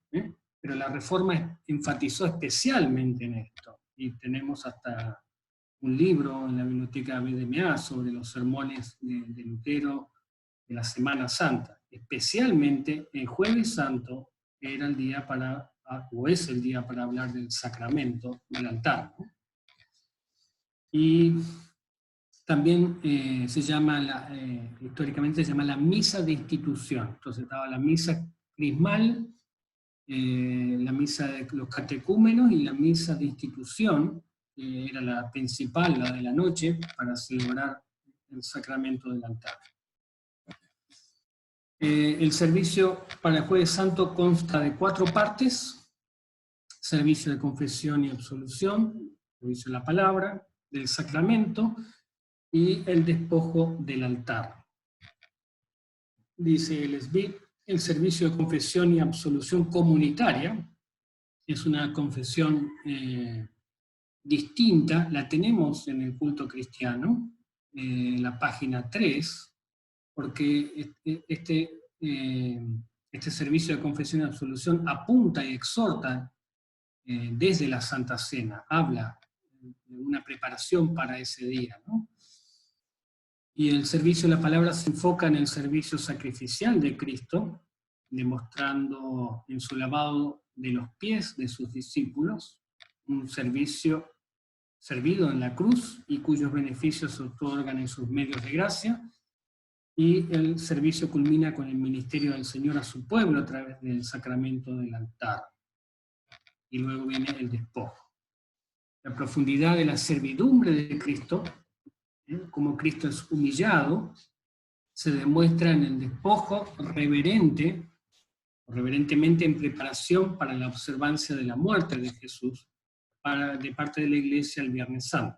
pero la Reforma enfatizó especialmente en esto, y tenemos hasta un libro en la biblioteca BDMA sobre los sermones de Lutero de la Semana Santa, especialmente el Jueves Santo era el día o es el día para hablar del sacramento del altar, ¿no? Y también se llama, históricamente se llama la misa de institución. Entonces estaba la misa crismal, la misa de los catecúmenos y la misa de institución, que era la principal, la de la noche, para celebrar el sacramento del altar. El servicio para el Jueves Santo consta de 4 partes: servicio de confesión y absolución, servicio de la palabra, del sacramento y el despojo del altar. Dice el SBIT, el servicio de confesión y absolución comunitaria es una confesión distinta, la tenemos en el culto cristiano, en la página 3, porque este servicio de confesión y absolución apunta y exhorta desde la Santa Cena, habla de una preparación para ese día, ¿no? Y el servicio de la palabra se enfoca en el servicio sacrificial de Cristo, demostrando en su lavado de los pies de sus discípulos, un servicio servido en la cruz y cuyos beneficios se otorgan en sus medios de gracia, y el servicio culmina con el ministerio del Señor a su pueblo a través del sacramento del altar. Y luego viene el despojo. La profundidad de la servidumbre de Cristo, como Cristo es humillado, se demuestra en el despojo reverentemente en preparación para la observancia de la muerte de Jesús de parte de la Iglesia el Viernes Santo.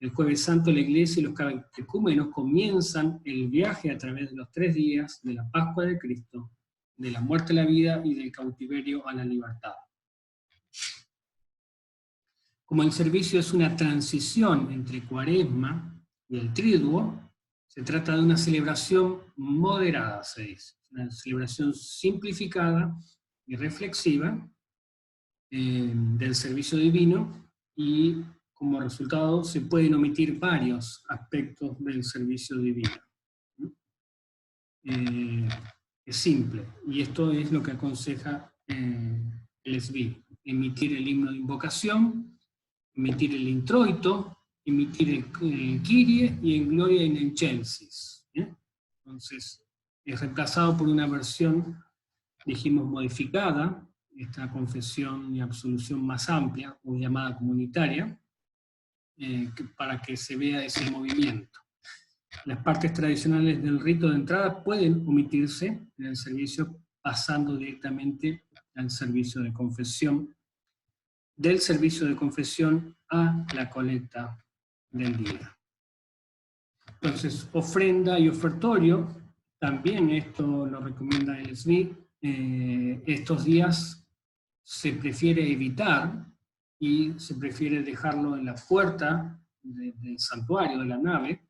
El Jueves Santo la Iglesia y los catecúmenos comienzan el viaje a través de los 3 días de la Pascua de Cristo, de la muerte a la vida y del cautiverio a la libertad. Como el servicio es una transición entre Cuaresma y el Triduo, se trata de una celebración moderada, se dice, una celebración simplificada y reflexiva del servicio divino, y como resultado se pueden omitir varios aspectos del servicio divino. Es simple, y esto es lo que aconseja el SBI: emitir el himno de invocación, emitir el introito, emitir el Kyrie y en Gloria in Excelsis. Entonces, es reemplazado por una versión, dijimos, modificada, esta confesión y absolución más amplia, o llamada comunitaria, para que se vea ese movimiento. Las partes tradicionales del rito de entrada pueden omitirse en el servicio, pasando directamente al servicio de confesión, del servicio de confesión a la colecta del día. Entonces, ofrenda y ofertorio también esto lo recomienda el SRI, estos días se prefiere evitar y se prefiere dejarlo en la puerta del santuario, de la nave,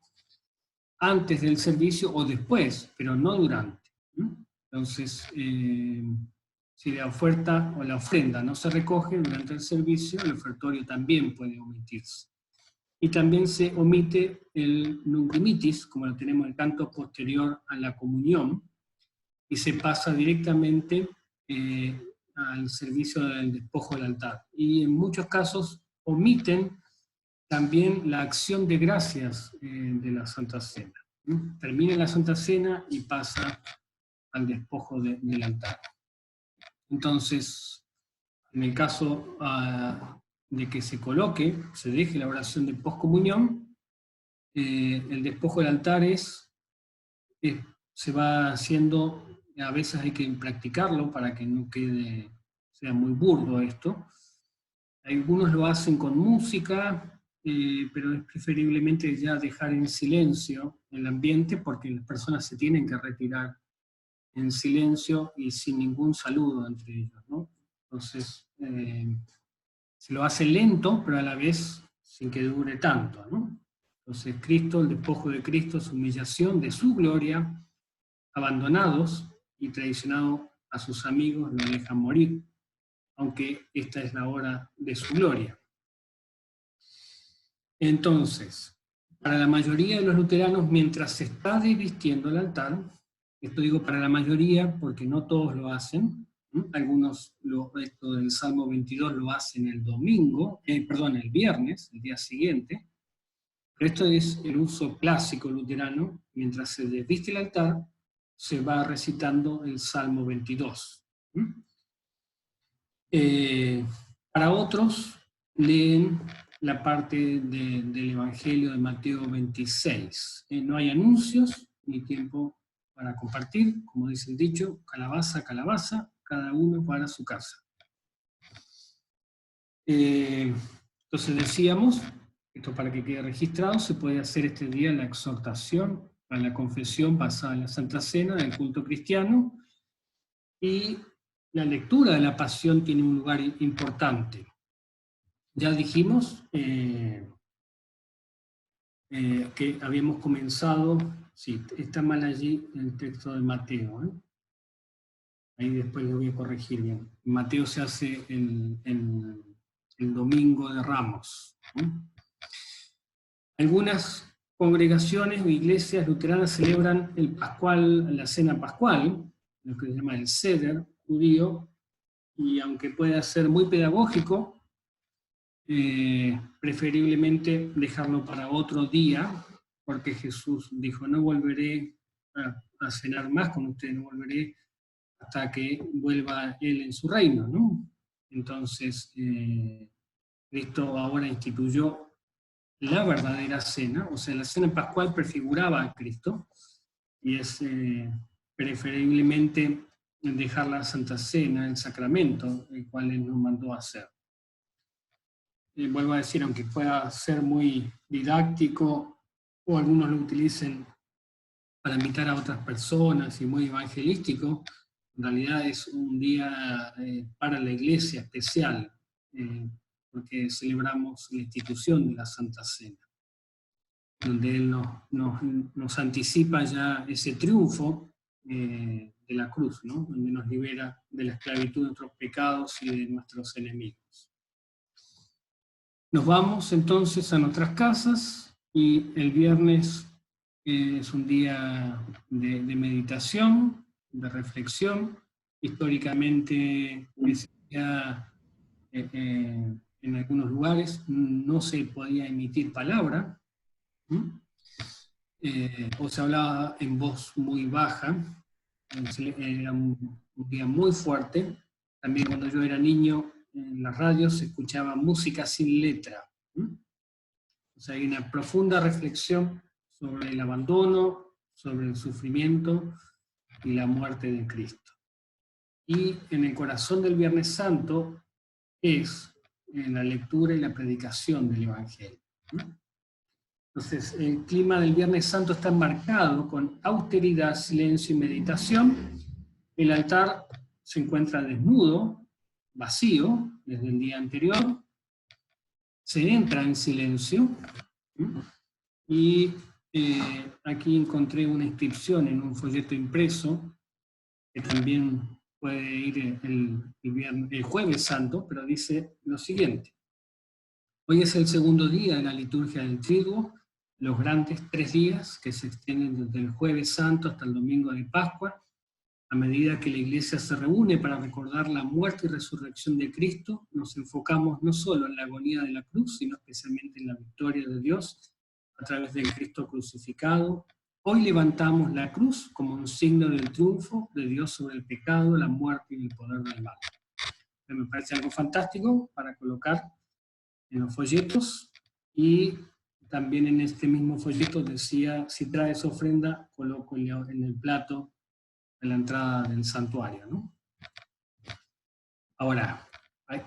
antes del servicio o después, pero no durante. Entonces, si la oferta o la ofrenda no se recoge durante el servicio, el ofertorio también puede omitirse. Y también se omite el nunc dimittis, como lo tenemos en el canto posterior a la comunión, y se pasa directamente al servicio del despojo del altar. Y en muchos casos omiten también la acción de gracias de la Santa Cena. Termina la Santa Cena y pasa al despojo del altar. Entonces, en el caso de que se coloque, se deje la oración de poscomunión, el despojo del altar se va haciendo, a veces hay que practicarlo para que no quede, sea muy burdo esto. Algunos lo hacen con música, pero es preferiblemente ya dejar en silencio el ambiente porque las personas se tienen que retirar en silencio y sin ningún saludo entre ellos, ¿no? Entonces, se lo hace lento, pero a la vez sin que dure tanto, ¿no? Entonces, Cristo, el despojo de Cristo, su humillación de su gloria, abandonados y traicionados a sus amigos, lo dejan morir, aunque esta es la hora de su gloria. Entonces, para la mayoría de los luteranos, mientras se está desvistiendo el altar, esto digo para la mayoría porque no todos lo hacen, algunos, esto del Salmo 22 lo hacen el domingo, el viernes, el día siguiente, pero esto es el uso clásico luterano, mientras se desviste el altar, se va recitando el Salmo 22. Para otros, leen la parte del Evangelio de Mateo 26. No hay anuncios ni tiempo para compartir, como dice el dicho, calabaza, calabaza, cada uno para su casa. Entonces decíamos, esto para que quede registrado, se puede hacer este día la exhortación a la confesión basada en la Santa Cena del culto cristiano, y la lectura de la Pasión tiene un lugar importante. Ya dijimos que habíamos comenzado, sí, está mal allí el texto de Mateo, ahí después lo voy a corregir bien. Mateo se hace el domingo de Ramos. Algunas congregaciones o iglesias luteranas celebran el Pascual, la cena pascual, lo que se llama el Seder judío, y aunque pueda ser muy pedagógico, preferiblemente dejarlo para otro día, porque Jesús dijo, no volveré a cenar más con ustedes, no volveré hasta que vuelva Él en su reino, ¿no? Entonces, Cristo ahora instituyó la verdadera cena, o sea, la cena pascual prefiguraba a Cristo, y es preferiblemente dejar la Santa Cena, el sacramento, el cual Él nos mandó a hacer. Vuelvo a decir, aunque pueda ser muy didáctico, o algunos lo utilicen para invitar a otras personas y muy evangelístico, en realidad es un día para la Iglesia especial, porque celebramos la institución de la Santa Cena, donde Él nos anticipa ya ese triunfo de la cruz, ¿no? Donde nos libera de la esclavitud de nuestros pecados y de nuestros enemigos. Nos vamos entonces a nuestras casas y el viernes es un día de meditación, de reflexión. Históricamente, en algunos lugares no se podía emitir palabra, o se hablaba en voz muy baja. Era un día muy fuerte. También cuando yo era niño, en las radios se escuchaba música sin letra. O sea, hay una profunda reflexión sobre el abandono, sobre el sufrimiento y la muerte de Cristo. Y en el corazón del Viernes Santo es en la lectura y la predicación del Evangelio. Entonces, el clima del Viernes Santo está enmarcado con austeridad, silencio y meditación. El altar se encuentra desnudo, vacío, desde el día anterior. Se entra en silencio. Y aquí encontré una inscripción en un folleto impreso, que también puede ir el Jueves Santo, pero dice lo siguiente. Hoy es el segundo día de la liturgia del Triduo, los grandes 3 días que se extienden desde el Jueves Santo hasta el Domingo de Pascua. A medida que la Iglesia se reúne para recordar la muerte y resurrección de Cristo, nos enfocamos no solo en la agonía de la cruz, sino especialmente en la victoria de Dios a través del Cristo crucificado. Hoy levantamos la cruz como un signo del triunfo de Dios sobre el pecado, la muerte y el poder del mal. Me parece algo fantástico para colocar en los folletos, y también en este mismo folleto decía, si traes ofrenda, coloco en el plato de la entrada del santuario, ¿no? Ahora,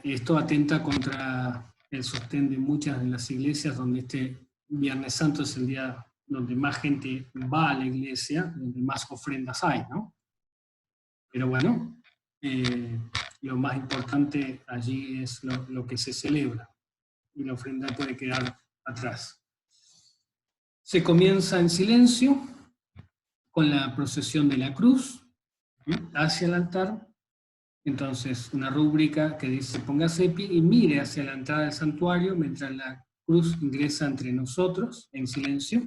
esto atenta contra el sostén de muchas de las iglesias, donde este Viernes Santo es el día donde más gente va a la iglesia, donde más ofrendas hay, ¿no? Pero bueno, lo más importante allí es lo que se celebra, y la ofrenda puede quedar atrás. Se comienza en silencio, con la procesión de la cruz, hacia el altar. Entonces, una rúbrica que dice, póngase de pie y mire hacia la entrada del santuario mientras la cruz ingresa entre nosotros, en silencio.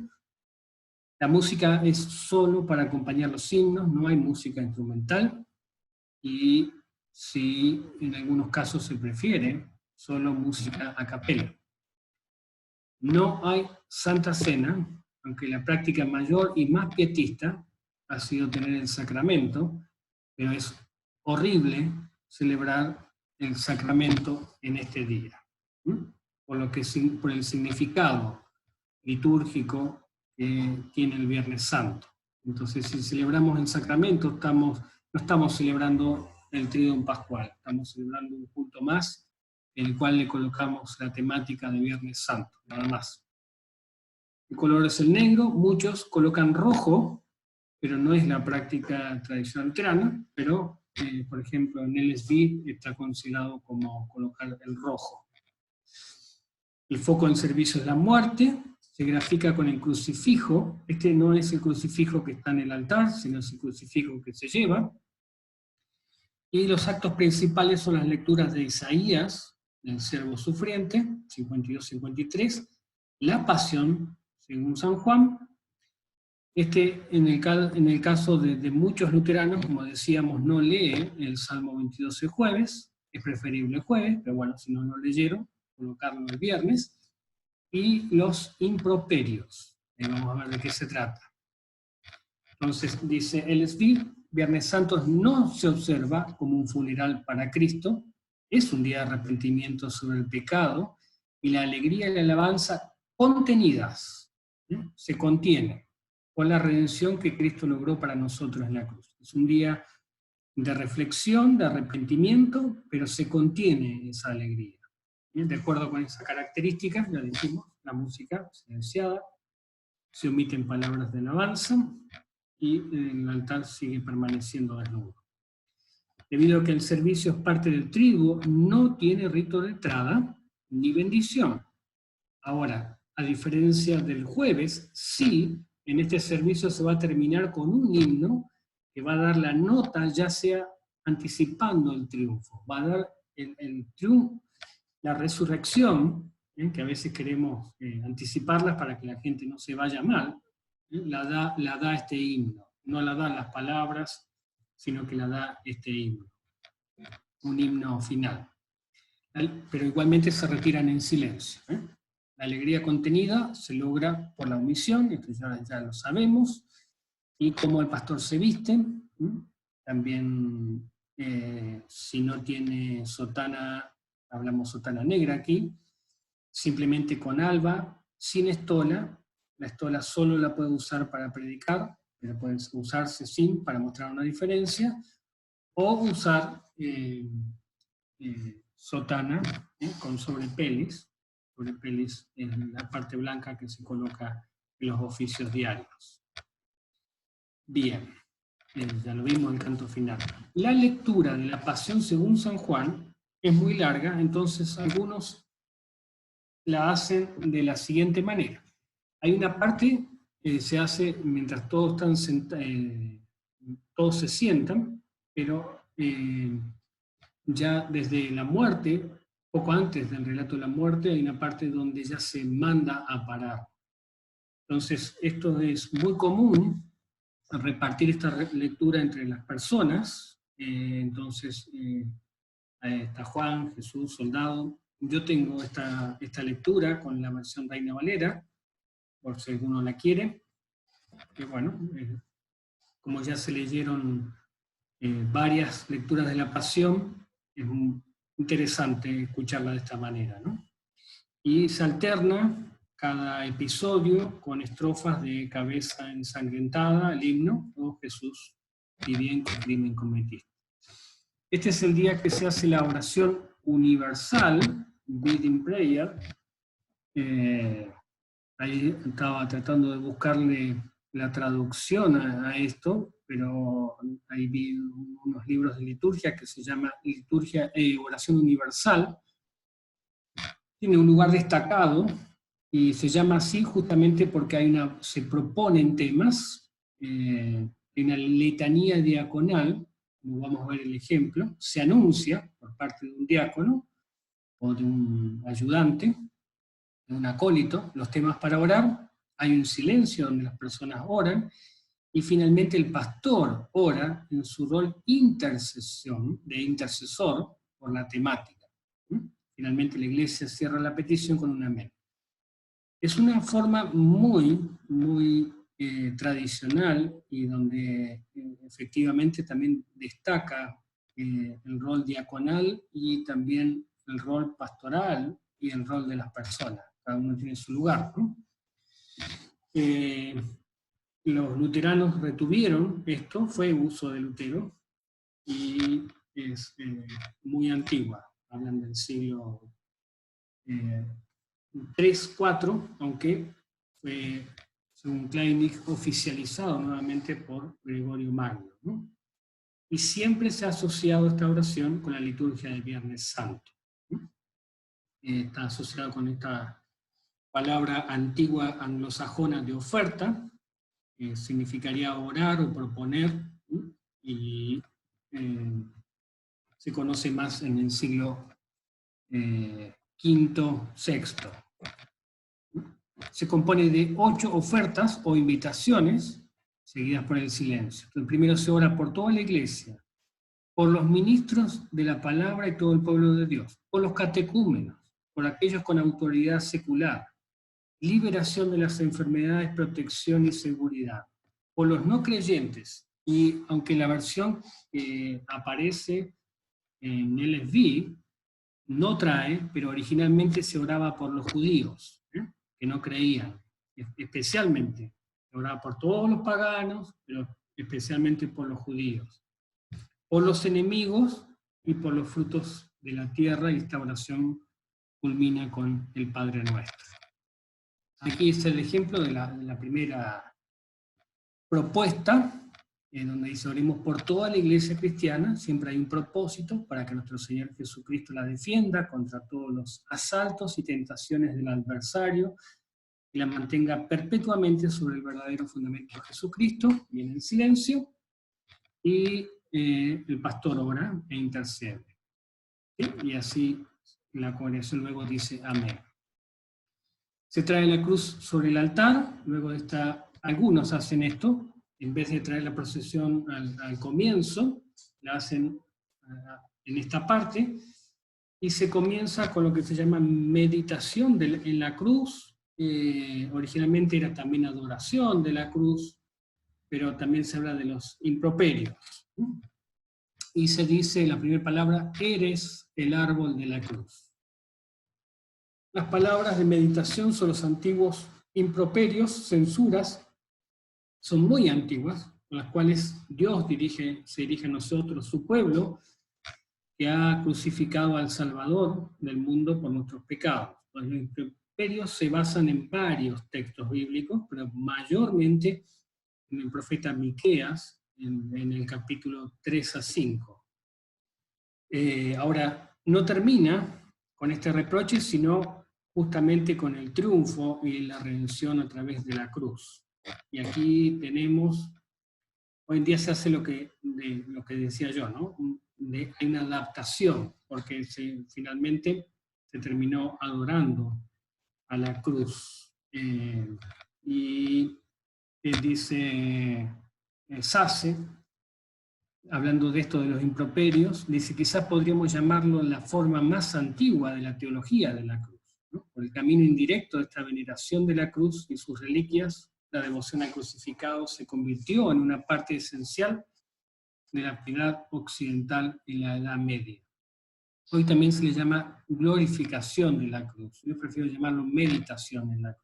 La música es solo para acompañar los himnos, no hay música instrumental, y si en algunos casos se prefiere, solo música a capela. No hay Santa Cena, aunque la práctica mayor y más pietista ha sido tener el sacramento, pero es horrible celebrar el sacramento en este día, por el significado litúrgico que tiene el Viernes Santo. Entonces, si celebramos el sacramento, no estamos celebrando el Triduum Pascual, estamos celebrando un culto más, en el cual le colocamos la temática de Viernes Santo, nada más. El color es el negro, muchos colocan rojo, pero no es la práctica tradicional luterana, pero, por ejemplo, en el LSB está considerado como colocar el rojo. El foco en servicio es la muerte, se grafica con el crucifijo. Este no es el crucifijo que está en el altar, sino es el crucifijo que se lleva. Y los actos principales son las lecturas de Isaías, del siervo sufriente, 52-53, la pasión, según San Juan. En el caso de muchos luteranos, como decíamos, no lee el Salmo 22 el jueves, es preferible el jueves, pero bueno, si no lo leyeron, colocarlo el viernes. Y los improperios, vamos a ver de qué se trata. Entonces, dice LSD, Viernes Santo no se observa como un funeral para Cristo, es un día de arrepentimiento sobre el pecado, y la alegría y la alabanza contenidas, se contiene con la redención que Cristo logró para nosotros en la cruz. Es un día de reflexión, de arrepentimiento, pero se contiene esa alegría. Bien, de acuerdo con esas características, ya dijimos, la música silenciada, se omiten palabras de alabanza, y el altar sigue permaneciendo desnudo. Debido a que el servicio es parte del triduo, no tiene rito de entrada ni bendición. Ahora, a diferencia del jueves, sí, en este servicio se va a terminar con un himno que va a dar la nota, ya sea anticipando el triunfo, va a dar el triunfo, la resurrección, que a veces queremos anticiparlas para que la gente no se vaya mal, la da este himno, no la dan las palabras, sino que la da este himno, un himno final. Pero igualmente se retiran en silencio. La alegría contenida se logra por la omisión, esto ya lo sabemos, y cómo el pastor se viste, también si no tiene sotana, hablamos sotana negra aquí, simplemente con alba, sin estola. La estola solo la puede usar para predicar, pero puede usarse sin, para mostrar una diferencia, o usar sotana con sobrepelis, Pelis en la parte blanca que se coloca en los oficios diarios. Bien, ya lo vimos en canto final. La lectura de la Pasión según San Juan es muy larga, entonces algunos la hacen de la siguiente manera. Hay una parte que se hace mientras todos todos se sientan, pero ya desde la muerte, poco antes del relato de la muerte, hay una parte donde ya se manda a parar. Entonces, esto es muy común, repartir esta lectura entre las personas. Entonces, está Juan, Jesús, soldado. Yo tengo esta lectura con la versión Reina Valera, por si alguno la quiere. Que bueno, como ya se leyeron varias lecturas de la Pasión, es interesante escucharla de esta manera, ¿no? Y se alterna cada episodio con estrofas de cabeza ensangrentada, el himno, oh Jesús, y bien con crimen cometiste. Este es el día que se hace la oración universal, Bidding Prayer. Ahí estaba tratando de buscarle la traducción a esto, pero ahí vi unos libros de liturgia que se llama Liturgia Oración Universal. Tiene un lugar destacado y se llama así justamente porque se proponen temas, hay una letanía diaconal, como vamos a ver el ejemplo, se anuncia por parte de un diácono o de un ayudante, de un acólito, los temas para orar, hay un silencio donde las personas oran, y finalmente el pastor ora en su rol de intercesor por la temática. Finalmente la iglesia cierra la petición con un amén. Es una forma muy, muy tradicional y donde efectivamente también destaca el rol diaconal y también el rol pastoral y el rol de las personas. Cada uno tiene su lugar, ¿no? Los luteranos retuvieron esto, fue uso de Lutero, y es muy antigua, hablan del siglo 3-4, aunque fue, según Kleinich, oficializado nuevamente por Gregorio Magno, ¿no? Y siempre se ha asociado esta oración con la liturgia del Viernes Santo, ¿no? Está asociado con esta palabra antigua anglosajona de oferta, que significaría orar o proponer, ¿no? Y se conoce más en el siglo V, VI. Se compone de 8 ofertas o invitaciones, seguidas por el silencio. El primero se ora por toda la iglesia, por los ministros de la palabra y todo el pueblo de Dios, por los catecúmenos, por aquellos con autoridad secular, liberación de las enfermedades, protección y seguridad, por los no creyentes, y aunque la versión que aparece en LSB no trae, pero originalmente se oraba por los judíos, que no creían, especialmente, se oraba por todos los paganos, pero especialmente por los judíos, por los enemigos y por los frutos de la tierra, y esta oración culmina con el Padre Nuestro. Aquí es el ejemplo de la primera propuesta, donde dice oremos por toda la iglesia cristiana. Siempre hay un propósito para que nuestro Señor Jesucristo la defienda contra todos los asaltos y tentaciones del adversario, y la mantenga perpetuamente sobre el verdadero fundamento de Jesucristo, y en el silencio, y el pastor ora e intercede. ¿Sí? Y así la congregación luego dice amén. Se trae la cruz sobre el altar, luego de algunos hacen esto, en vez de traer la procesión al comienzo, la hacen en esta parte, y se comienza con lo que se llama meditación en la cruz. Originalmente era también adoración de la cruz, pero también se habla de los improperios. Y se dice la primera palabra, eres el árbol de la cruz. Las palabras de meditación son los antiguos improperios, censuras, son muy antiguas, con las cuales Dios se dirige a nosotros, su pueblo, que ha crucificado al Salvador del mundo por nuestros pecados. Los improperios se basan en varios textos bíblicos, pero mayormente en el profeta Miqueas, en el capítulo 3 a 5. Ahora, no termina con este reproche, sino justamente con el triunfo y la redención a través de la cruz. Y aquí tenemos, hoy en día se hace lo que decía yo, ¿no? Hay una adaptación, porque finalmente se terminó adorando a la cruz. Y dice Sase, hablando de esto de los improperios, dice, quizás podríamos llamarlo la forma más antigua de la teología de la cruz, ¿no? Por el camino indirecto de esta veneración de la cruz y sus reliquias, la devoción al crucificado se convirtió en una parte esencial de la piedad occidental en la Edad Media. Hoy también se le llama glorificación de la cruz. Yo prefiero llamarlo meditación en la cruz.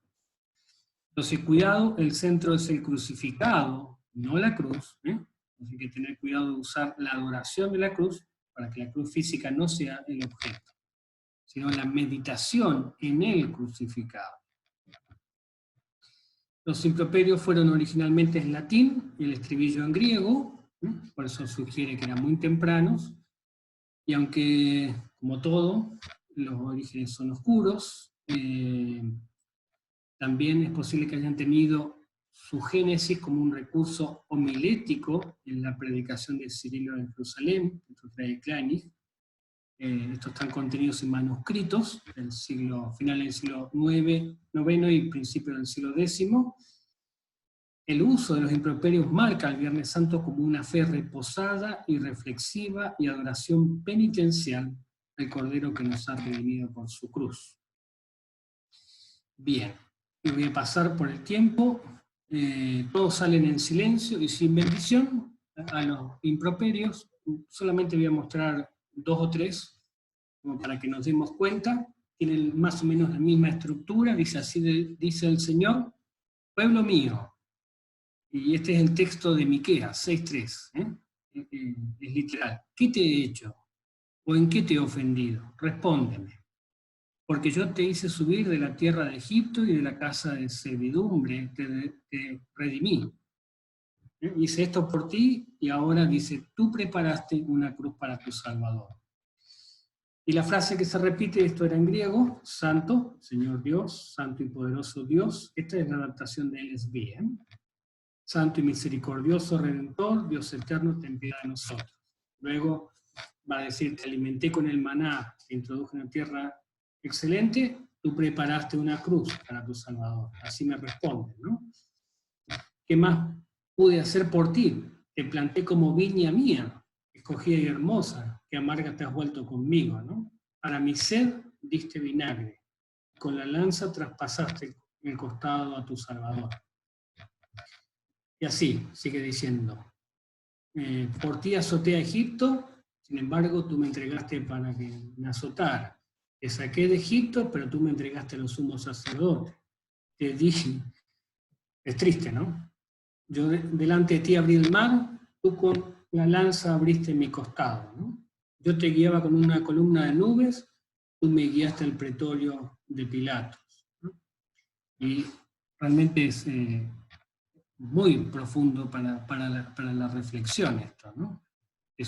Entonces, cuidado, el centro es el crucificado, no la cruz, ¿eh? Hay que tener cuidado de usar la adoración de la cruz para que la cruz física no sea el objeto, sino la meditación en el crucificado. Los improperios fueron originalmente en latín, el estribillo en griego, por eso sugiere que eran muy tempranos, y aunque, como todo, los orígenes son oscuros, también es posible que hayan tenido su génesis como un recurso homilético en la predicación de Cirilo en Jerusalén, de Kleinig. Estos están contenidos en manuscritos del final del siglo IX y principio del siglo X. El uso de los improperios marca al Viernes Santo como una fe reposada y reflexiva y adoración penitencial al Cordero que nos ha redimido por su cruz. Bien, y voy a pasar por el tiempo. Todos salen en silencio y sin bendición a los improperios. Solamente voy a mostrar 2 o 3, como para que nos demos cuenta. Tienen más o menos la misma estructura. Dice así, dice el Señor, pueblo mío. Y este es el texto de Miqueas 6:3. Es literal. ¿Qué te he hecho? ¿O en qué te he ofendido? Respóndeme. Porque yo te hice subir de la tierra de Egipto y de la casa de servidumbre, te redimí. Hice esto por ti y ahora dice, tú preparaste una cruz para tu Salvador. Y la frase que se repite, esto era en griego, santo, Señor Dios, santo y poderoso Dios. Esta es la adaptación de LSB, ¿eh? Santo y misericordioso Redentor, Dios eterno, ten piedad de nosotros. Luego va a decir, te alimenté con el maná, te introduje en una tierra excelente, tú preparaste una cruz para tu Salvador. Así me responden, ¿no? ¿Qué más pude hacer por ti? Te planté como viña mía, escogida y hermosa, que amarga te has vuelto conmigo, ¿no? Para mi sed diste vinagre, con la lanza traspasaste el costado a tu Salvador. Y así, sigue diciendo, por ti azoté a Egipto, sin embargo tú me entregaste para que me azotara. Te saqué de Egipto, pero tú me entregaste a los sumos sacerdotes. Te dije, es triste, ¿no? Yo delante de ti abrí el mar, tú con la lanza abriste mi costado, ¿no? Yo te guiaba con una columna de nubes, tú me guiaste al pretorio de Pilatos, ¿no? Y realmente es muy profundo para la reflexión esto, ¿no? Te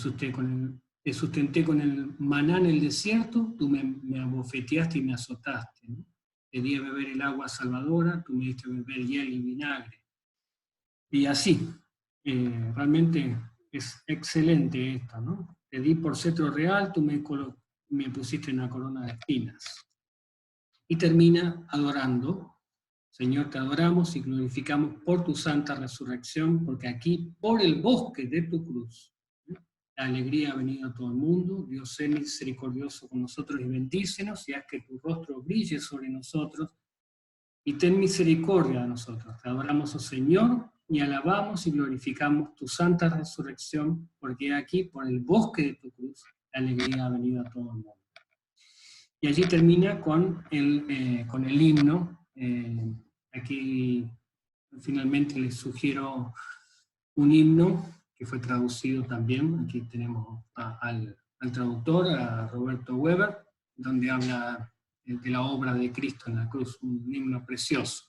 sustenté con el maná en el desierto, tú me abofeteaste y me azotaste, ¿no? Te di a beber el agua salvadora, tú me diste a beber hiel y vinagre. Y así, realmente es excelente esto, ¿no? Te di por cetro real, tú me pusiste una corona de espinas. Y termina adorando. Señor, te adoramos y glorificamos por tu santa resurrección, porque aquí, por el bosque de tu cruz, la alegría ha venido a todo el mundo. Dios sea misericordioso con nosotros y bendícenos, y haz que tu rostro brille sobre nosotros, y ten misericordia de nosotros. Te adoramos, oh Señor, y alabamos y glorificamos tu santa resurrección, porque aquí, por el bosque de tu cruz, la alegría ha venido a todo el mundo. Y allí termina con el himno. Aquí finalmente les sugiero un himno que fue traducido también. Aquí tenemos al traductor, a Roberto Weber, donde habla de la obra de Cristo en la cruz, un himno precioso.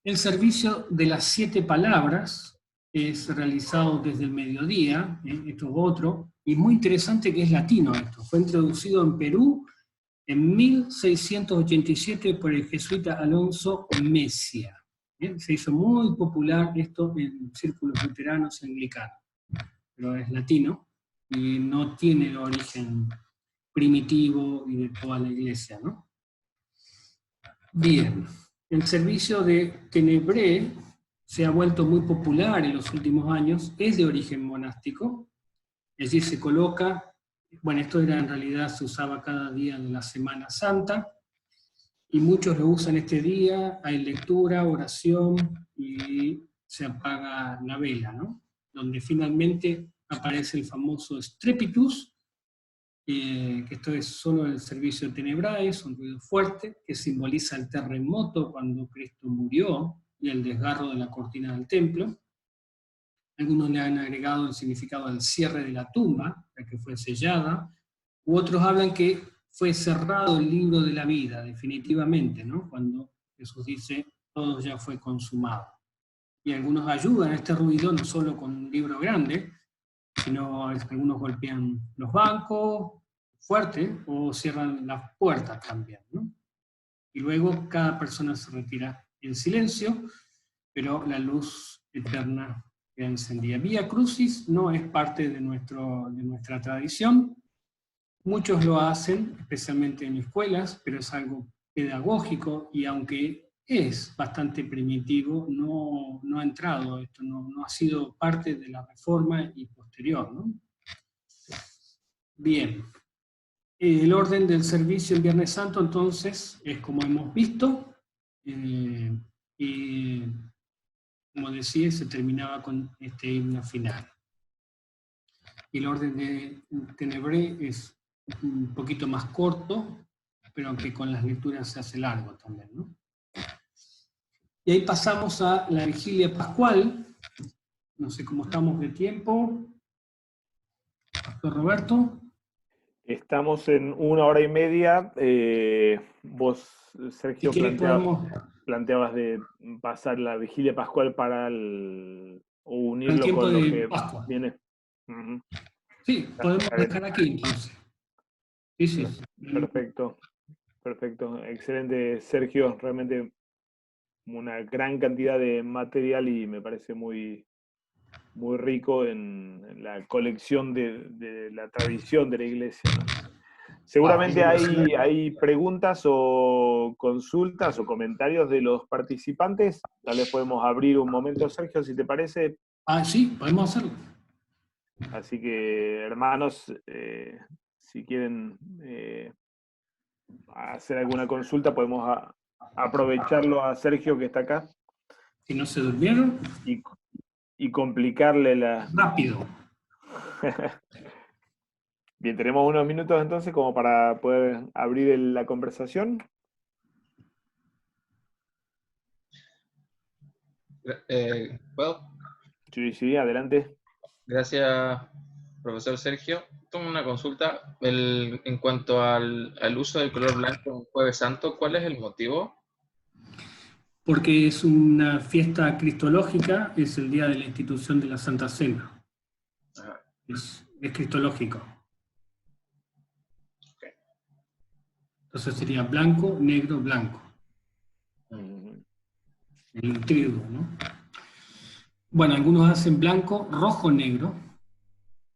El servicio de las 7 palabras es realizado desde el mediodía, esto es otro, y muy interesante que es latino esto. Fue introducido en Perú en 1687 por el jesuita Alonso Mesia. ¿Bien? Se hizo muy popular esto en círculos luteranos anglicanos, pero es latino y no tiene el origen primitivo y de toda la iglesia, ¿no? Bien, el servicio de Tenebré se ha vuelto muy popular en los últimos años, es de origen monástico, es decir, se coloca, bueno, esto era en realidad, se usaba cada día de la Semana Santa, y muchos lo usan este día, hay lectura, oración, y se apaga la vela, ¿no? Donde finalmente aparece el famoso Strepitus, que esto es solo el servicio de Tenebrae, es un ruido fuerte, que simboliza el terremoto cuando Cristo murió, y el desgarro de la cortina del templo. Algunos le han agregado el significado del cierre de la tumba, la que fue sellada, u otros hablan que fue cerrado el libro de la vida, definitivamente, ¿no? Cuando Jesús dice, todo ya fue consumado. Y algunos ayudan a este ruido, no solo con un libro grande, sino algunos golpean los bancos fuerte o cierran las puertas también, ¿no? Y luego cada persona se retira en silencio, pero la luz eterna queda encendida. Vía Crucis no es parte de nuestra tradición. Muchos lo hacen, especialmente en escuelas, pero es algo pedagógico y aunque es bastante primitivo, no ha entrado esto, no ha sido parte de la reforma y posterior, ¿no? Bien. El orden del servicio en Viernes Santo, entonces, es como hemos visto, y como decía, se terminaba con este himno final. Y el orden de Tenebré es un poquito más corto, pero aunque con las lecturas se hace largo también, ¿no? Y ahí pasamos a la vigilia pascual. No sé cómo estamos de tiempo. Pastor Roberto. Estamos en 1 hora y media. Vos, Sergio, Si planteabas de pasar la vigilia pascual o unirlo tiempo con lo de que Pascua. viene. Uh-huh. Sí, podemos dejar aquí entonces. Sí. Perfecto, perfecto. Excelente, Sergio. Realmente una gran cantidad de material y me parece muy, muy rico en la colección de la tradición de la iglesia, ¿no? Seguramente hay preguntas o consultas o comentarios de los participantes. Tal vez podemos abrir un momento, Sergio, si te parece. Sí, podemos hacerlo. Así que, hermanos, si quieren hacer alguna consulta, podemos aprovecharlo a Sergio que está acá. Si no se durmieron. Y complicarle la... Rápido. Bien, tenemos unos minutos entonces como para poder abrir la conversación. ¿Puedo? Sí, adelante. Gracias, profesor Sergio. Tengo una consulta. En cuanto al uso del color blanco en Jueves Santo, ¿cuál es el motivo? Porque es una fiesta cristológica, es el día de la institución de la Santa Cena. Es cristológico. Okay. Entonces sería blanco, negro, blanco. El trigo, ¿no? Bueno, algunos hacen blanco, rojo, negro.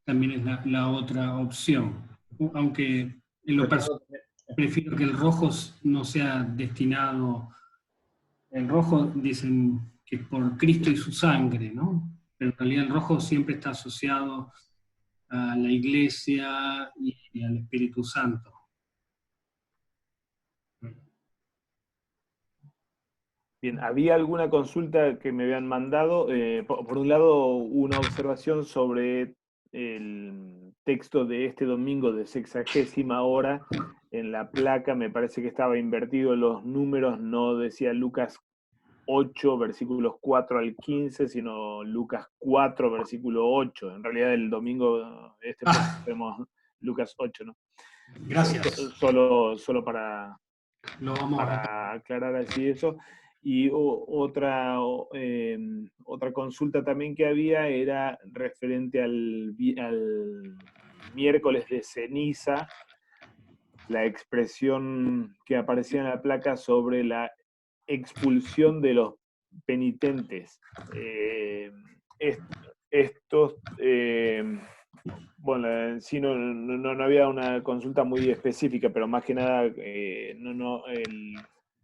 También es la otra opción. Aunque en lo personal prefiero que el rojo no sea destinado. El rojo dicen que por Cristo y su sangre, ¿no? Pero en realidad el rojo siempre está asociado a la Iglesia y al Espíritu Santo. Bien, había alguna consulta que me habían mandado. Por un lado, una observación sobre el texto de este domingo de 60ª hora. En la placa me parece que estaba invertido los números, no decía Lucas 8, versículos 4 al 15, sino Lucas 4, versículo 8. En realidad el domingo próximo tenemos Lucas 8, ¿no? Gracias. Solo para Lo vamos a ver. aclarar así eso. Y otra consulta también que había era referente al miércoles de ceniza, la expresión que aparecía en la placa sobre la expulsión de los penitentes. Estos, bueno, en sí no había una consulta muy específica, pero más que nada,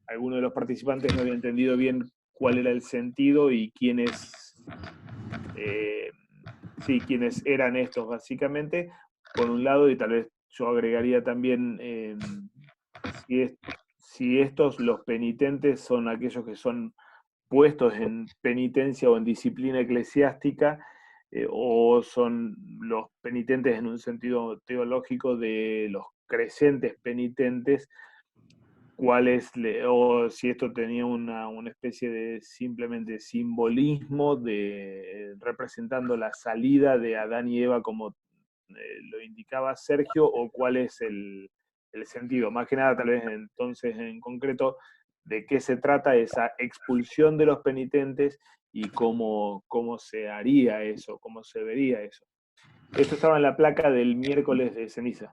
alguno de los participantes no había entendido bien cuál era el sentido y quiénes eran estos, básicamente, por un lado, y tal vez yo agregaría también, si estos, los penitentes, son aquellos que son puestos en penitencia o en disciplina eclesiástica, o son los penitentes en un sentido teológico de los creyentes penitentes, o si esto tenía una especie de simplemente simbolismo representando la salida de Adán y Eva, como lo indicaba Sergio, o cuál es el sentido. Más que nada, tal vez entonces en concreto, de qué se trata esa expulsión de los penitentes y cómo se haría eso, cómo se vería eso. Esto estaba en la placa del miércoles de ceniza.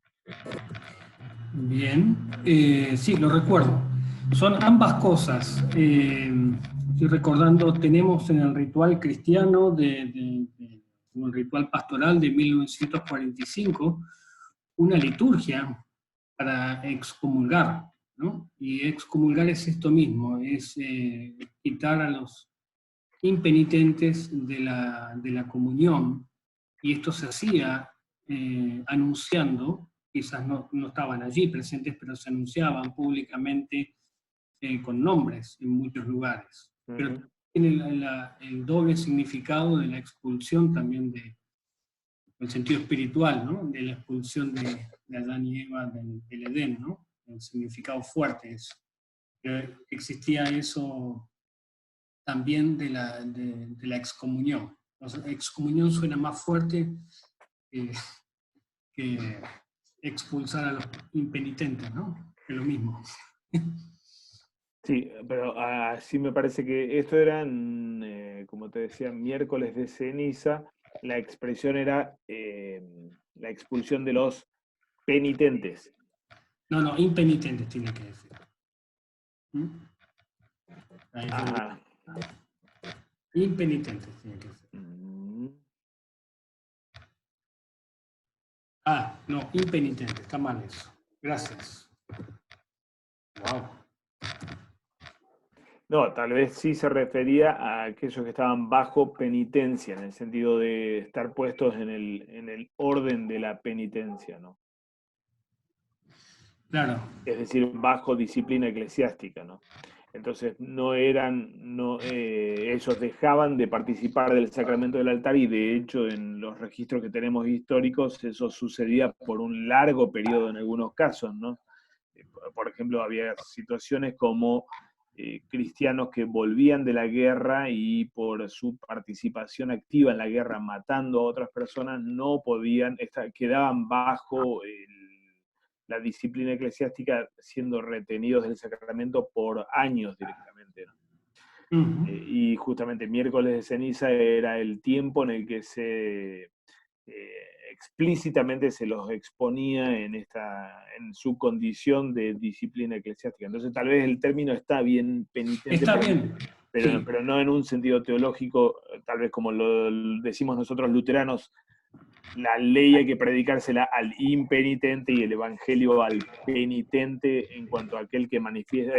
Bien, sí, lo recuerdo. Son ambas cosas. Estoy recordando, tenemos en el ritual cristiano, un ritual pastoral de 1945, una liturgia para excomulgar, ¿no? Y excomulgar es esto mismo, es quitar a los impenitentes de la comunión, y esto se hacía anunciando, quizás no estaban allí presentes, pero se anunciaban públicamente con nombres en muchos lugares. Pero tiene el doble significado de la expulsión también el sentido espiritual, ¿no? De la expulsión de Adán y Eva del Edén, ¿no? El significado fuerte es que existía eso también de la excomunión. O sea, excomunión suena más fuerte que expulsar a los impenitentes, ¿no? Que lo mismo. Sí, pero sí me parece que esto eran, como te decía, miércoles de ceniza. La expresión era la expulsión de los penitentes. No, impenitentes tiene que decir. Ajá. Impenitentes tiene que decir. No, impenitente, está mal eso. Gracias. Wow. No, tal vez sí se refería a aquellos que estaban bajo penitencia, en el sentido de estar puestos en el orden de la penitencia, ¿no? Claro. Es decir, bajo disciplina eclesiástica, ¿no? Entonces ellos dejaban de participar del sacramento del altar, y de hecho en los registros que tenemos históricos eso sucedía por un largo periodo en algunos casos, ¿no? Por ejemplo, había situaciones como cristianos que volvían de la guerra y por su participación activa en la guerra matando a otras personas no podían, quedaban bajo la disciplina eclesiástica, siendo retenidos del sacramento por años directamente, ¿no? Y justamente miércoles de ceniza era el tiempo en el que explícitamente se los exponía en su condición de disciplina eclesiástica. Entonces tal vez el término está bien, penitente, está bien, sí. pero no en un sentido teológico, tal vez como lo decimos nosotros luteranos. La ley hay que predicársela al impenitente y el evangelio al penitente, en cuanto a aquel que manifiesta,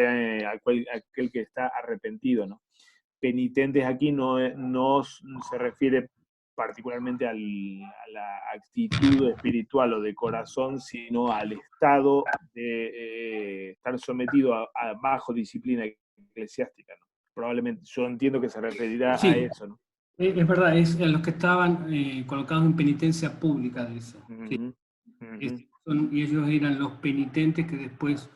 aquel que está arrepentido, ¿no? Penitentes aquí no se refiere particularmente a la actitud espiritual o de corazón, sino al estado de estar sometido bajo disciplina eclesiástica, ¿no? Probablemente, yo entiendo que se referirá Sí. a eso, ¿no? Es verdad, es a los que estaban colocados en penitencia pública, dice. Sí. Y ellos eran los penitentes que después,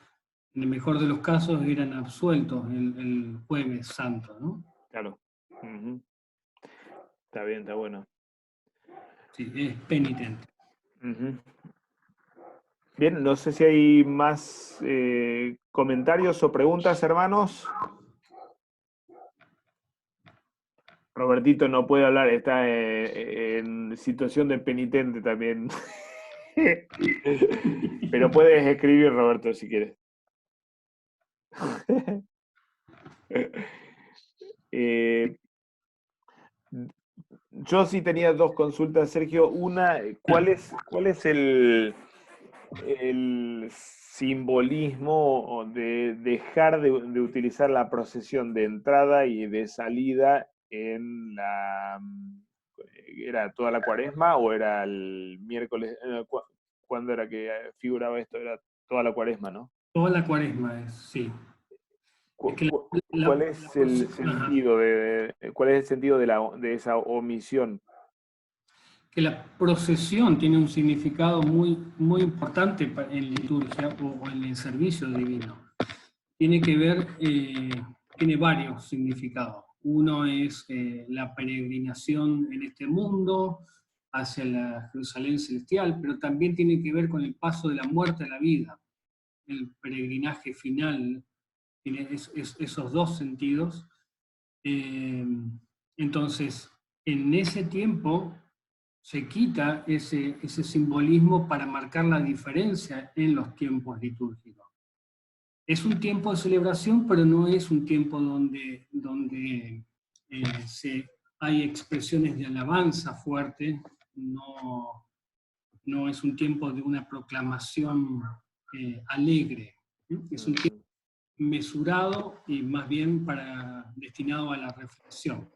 en el mejor de los casos, eran absueltos el Jueves Santo, ¿no? Claro. Está bien, está bueno. Sí, es penitente. Bien, no sé si hay más comentarios o preguntas, hermanos. Robertito no puede hablar, está en situación de penitente también. Pero puedes escribir, Roberto, si quieres. Yo sí tenía dos consultas, Sergio. Una, ¿cuál es el simbolismo de dejar de utilizar la procesión de entrada y de salida en ¿era toda la cuaresma o era el miércoles? ¿Cuándo era que figuraba esto? Era toda la cuaresma, ¿no? Toda la cuaresma es, sí. Es que ¿Cuál es el sentido de esa omisión? que la procesión tiene un significado muy, muy importante en liturgia o en el servicio divino. Tiene que ver, tiene varios significados. Uno es la peregrinación en este mundo hacia la Jerusalén celestial, pero también tiene que ver con el paso de la muerte a la vida. El peregrinaje final tiene esos dos sentidos. Entonces, en ese tiempo se quita ese simbolismo para marcar la diferencia en los tiempos litúrgicos. Es un tiempo de celebración, pero no es un tiempo donde hay expresiones de alabanza fuerte, no es un tiempo de una proclamación alegre. Es un tiempo mesurado y más bien destinado a la reflexión.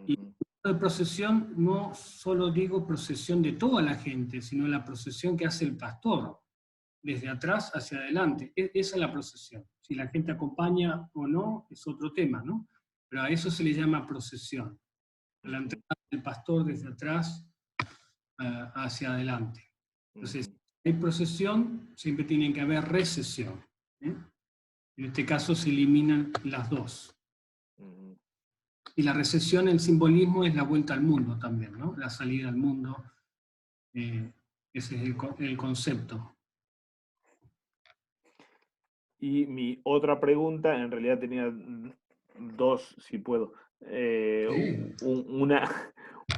Y de procesión no solo digo procesión de toda la gente, sino la procesión que hace el pastor, desde atrás hacia adelante. Esa es la procesión. Si la gente acompaña o no, es otro tema, ¿no? Pero a eso se le llama procesión. La entrada del pastor desde atrás hacia adelante. Entonces, hay procesión, siempre tiene que haber recesión. En este caso se eliminan las dos. Y la recesión, el simbolismo es la vuelta al mundo también, ¿no? La salida al mundo. Ese es el concepto. Y mi otra pregunta, en realidad tenía dos, si puedo.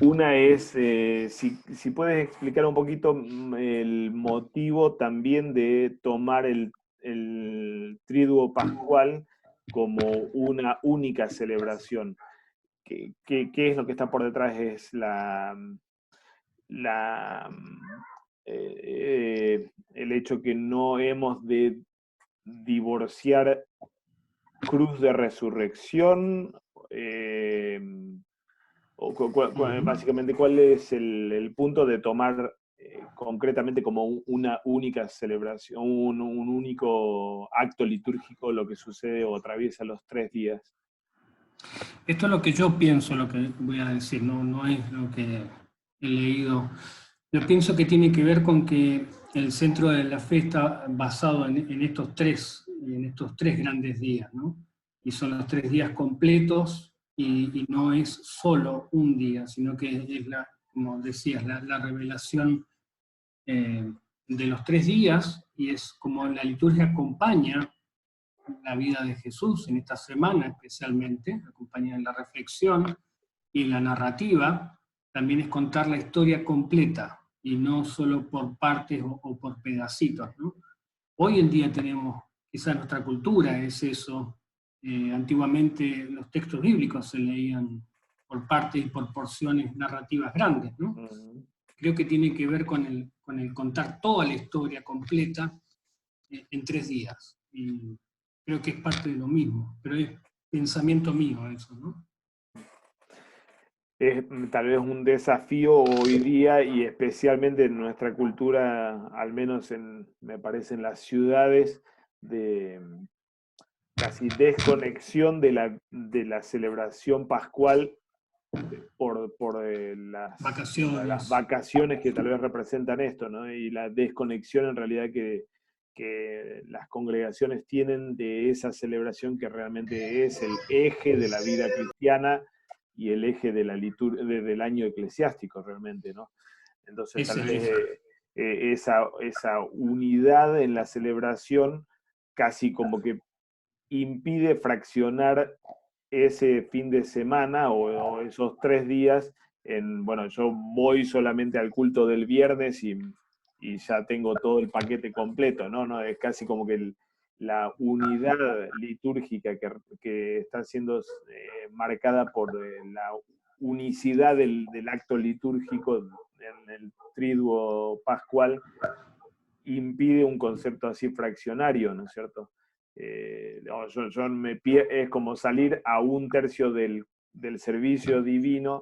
Una es, si puedes explicar un poquito el motivo también de tomar el Triduo Pascual como una única celebración. ¿Qué es lo que está por detrás? Es el hecho que no hemos de divorciar cruz de resurrección, básicamente cuál es el punto de tomar concretamente como una única celebración, un único acto litúrgico lo que sucede o atraviesa los 3 días. Esto es lo que yo pienso, lo que voy a decir, no es lo que he leído. Yo pienso que tiene que ver con que el centro de la fe está basado en estos tres grandes días, ¿no? Y son los 3 días completos y no es solo un día, sino que es, como decías, la revelación de los 3 días, y es como la liturgia acompaña la vida de Jesús en esta semana especialmente, acompaña en la reflexión y en la narrativa, también es contar la historia completa y no solo por partes o por pedacitos, ¿no? Hoy en día tenemos, quizás nuestra cultura es eso, antiguamente los textos bíblicos se leían por partes y por porciones narrativas grandes, ¿no? Creo que tiene que ver con el contar toda la historia completa en 3 días. Y creo que es parte de lo mismo, pero es pensamiento mío eso, ¿no? Es tal vez un desafío hoy día y especialmente en nuestra cultura, al menos me parece en las ciudades, de casi desconexión de la celebración pascual por las vacaciones que tal vez representan esto, ¿no? Y la desconexión en realidad que las congregaciones tienen de esa celebración que realmente es el eje de la vida cristiana y el eje de la del año eclesiástico realmente, ¿no? Entonces tal vez esa unidad en la celebración casi como que impide fraccionar ese fin de semana o esos 3 días bueno, yo voy solamente al culto del viernes y ya tengo todo el paquete completo, ¿no? No, es casi como que la unidad litúrgica que está siendo marcada por la unicidad del acto litúrgico en el triduo pascual impide un concepto así fraccionario, ¿no es cierto? Es como salir a 1/3 del servicio divino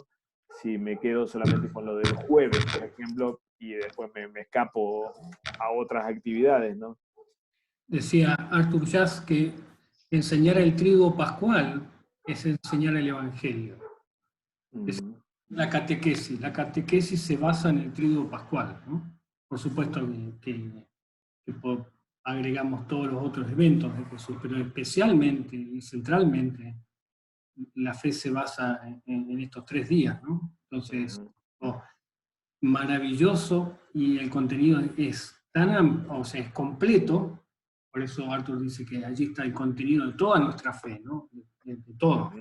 si me quedo solamente con lo del jueves, por ejemplo, y después me escapo a otras actividades, ¿no? Decía Arthur Jass que enseñar el triduo pascual es enseñar el Evangelio. Es la catequesis. La catequesis se basa en el triduo pascual, ¿no? Por supuesto que agregamos todos los otros eventos de Jesús, pero especialmente y centralmente la fe se basa en estos 3 días, ¿no? Entonces, maravilloso, y el contenido es tan amplio, o sea, es completo. Por eso Arthur dice que allí está el contenido de toda nuestra fe, ¿no? De todo.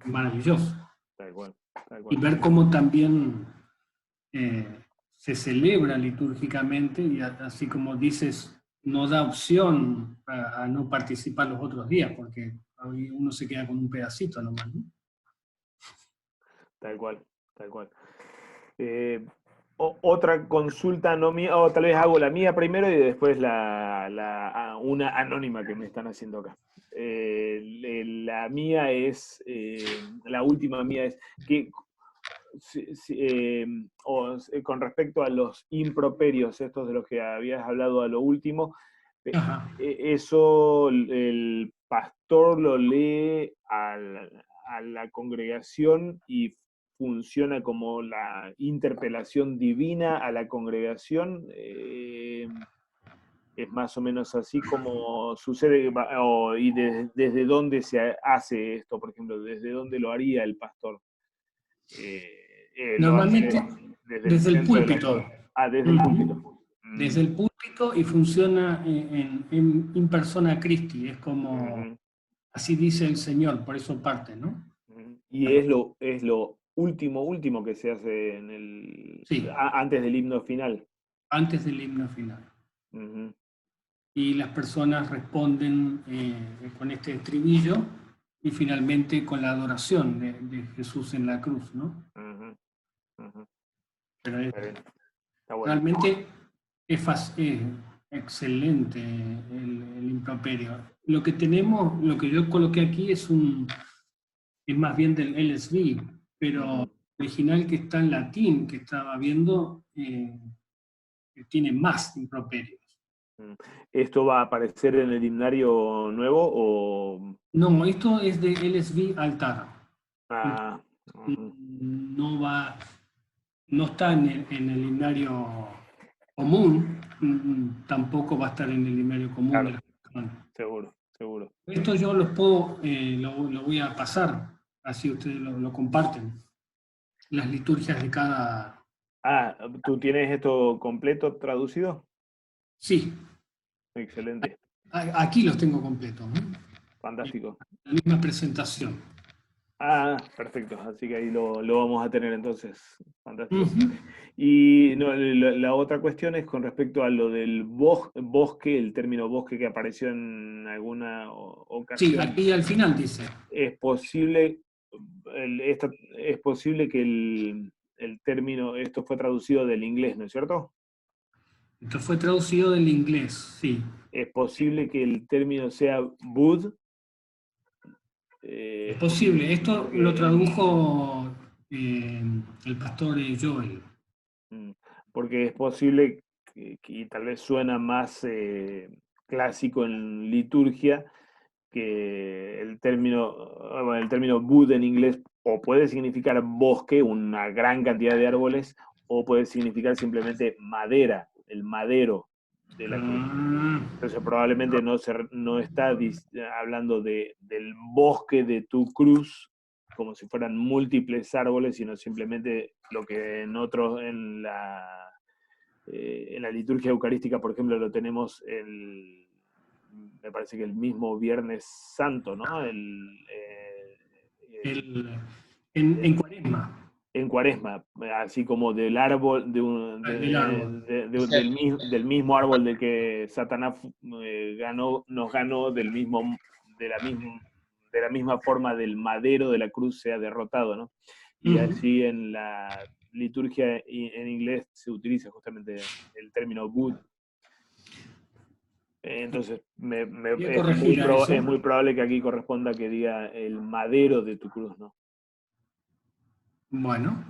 Maravilloso. Tal cual, tal cual. Y ver cómo también se celebra litúrgicamente, y así como dices, no da opción a no participar los otros días, porque uno se queda con un pedacito nomás, ¿no? Tal cual, tal cual. Otra consulta no mía, o tal vez hago la mía primero y después una anónima que me están haciendo acá. La mía es, la última mía es que con respecto a los improperios, estos de los que habías hablado a lo último, eso el pastor lo lee a la congregación y funciona como la interpelación divina a la congregación. Es más o menos así como sucede, y desde dónde se hace esto, por ejemplo, desde dónde lo haría el pastor. Normalmente desde el púlpito. Desde el púlpito. Desde el púlpito, y funciona in persona Christi, es como, así dice el Señor, por eso parte, ¿no? Y es lo último que se hace antes del himno final. Antes del himno final. Y las personas responden con este estribillo y finalmente con la adoración de Jesús en la cruz, ¿no? Pero realmente es excelente el improperio. Lo que tenemos, lo que yo coloqué aquí es más bien del LSB, pero el original que está en latín, que estaba viendo, tiene más improperios. ¿Esto va a aparecer en el himnario nuevo o...? No, esto es de LSB Altar. No está en el himnario común, tampoco va a estar en el himnario común. Claro, de la seguro. Esto yo los puedo, lo voy a pasar, así ustedes lo comparten. Las liturgias de cada... ¿Tú tienes esto completo traducido? Sí. Excelente. Aquí los tengo completos, ¿no? Fantástico. La misma presentación. Perfecto. Así que ahí lo vamos a tener entonces. Fantástico. Y la otra cuestión es con respecto a lo del bosque, el término bosque que apareció en alguna ocasión. Sí, aquí al final dice. Es posible que el término, esto fue traducido del inglés, ¿no es cierto? Esto fue traducido del inglés, sí. ¿Es posible que el término sea bud? Es posible. Esto lo tradujo el pastor Joel. Porque es posible, y tal vez suena más clásico en liturgia, que el término bud en inglés o puede significar bosque, una gran cantidad de árboles, o puede significar simplemente madera, el madero de la cruz. Entonces probablemente no está hablando del bosque de tu cruz como si fueran múltiples árboles, sino simplemente lo que en en la liturgia eucarística, por ejemplo, lo tenemos me parece que el mismo Viernes Santo, ¿no? En Cuaresma. En Cuaresma, así como del árbol, Del árbol. del mismo árbol del que Satanás nos ganó, de la misma forma del madero de la cruz sea derrotado, ¿no? Y así en la liturgia en inglés se utiliza justamente el término good. Entonces, es muy probable que aquí corresponda que diga el madero de tu cruz, ¿no? Bueno,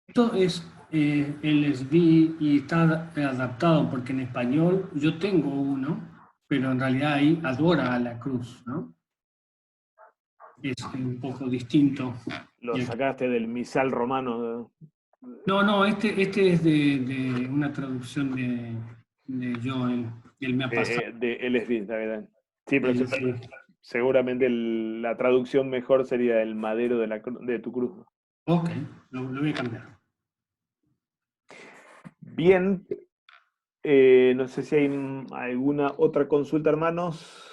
esto es LSD y está adaptado porque en español yo tengo uno, pero en realidad ahí adora a la cruz, ¿no? Es un poco distinto. Lo sacaste del misal romano. No, este es de una traducción de Joel, él me ha pasado. De LSD, la verdad. Sí, pero seguramente la traducción mejor sería el madero de tu cruz. Ok, lo voy a cambiar. Bien, no sé si hay alguna otra consulta, hermanos.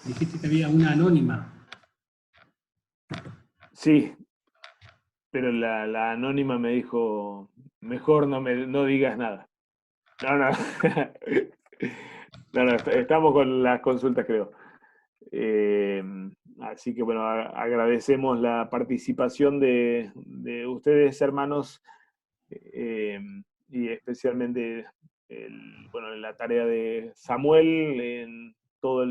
Dijiste que había una anónima. Sí, pero la anónima me dijo, mejor no digas nada. No, estamos con las consultas, creo. Así que bueno, agradecemos la participación de ustedes, hermanos, y especialmente en la tarea de Samuel, en toda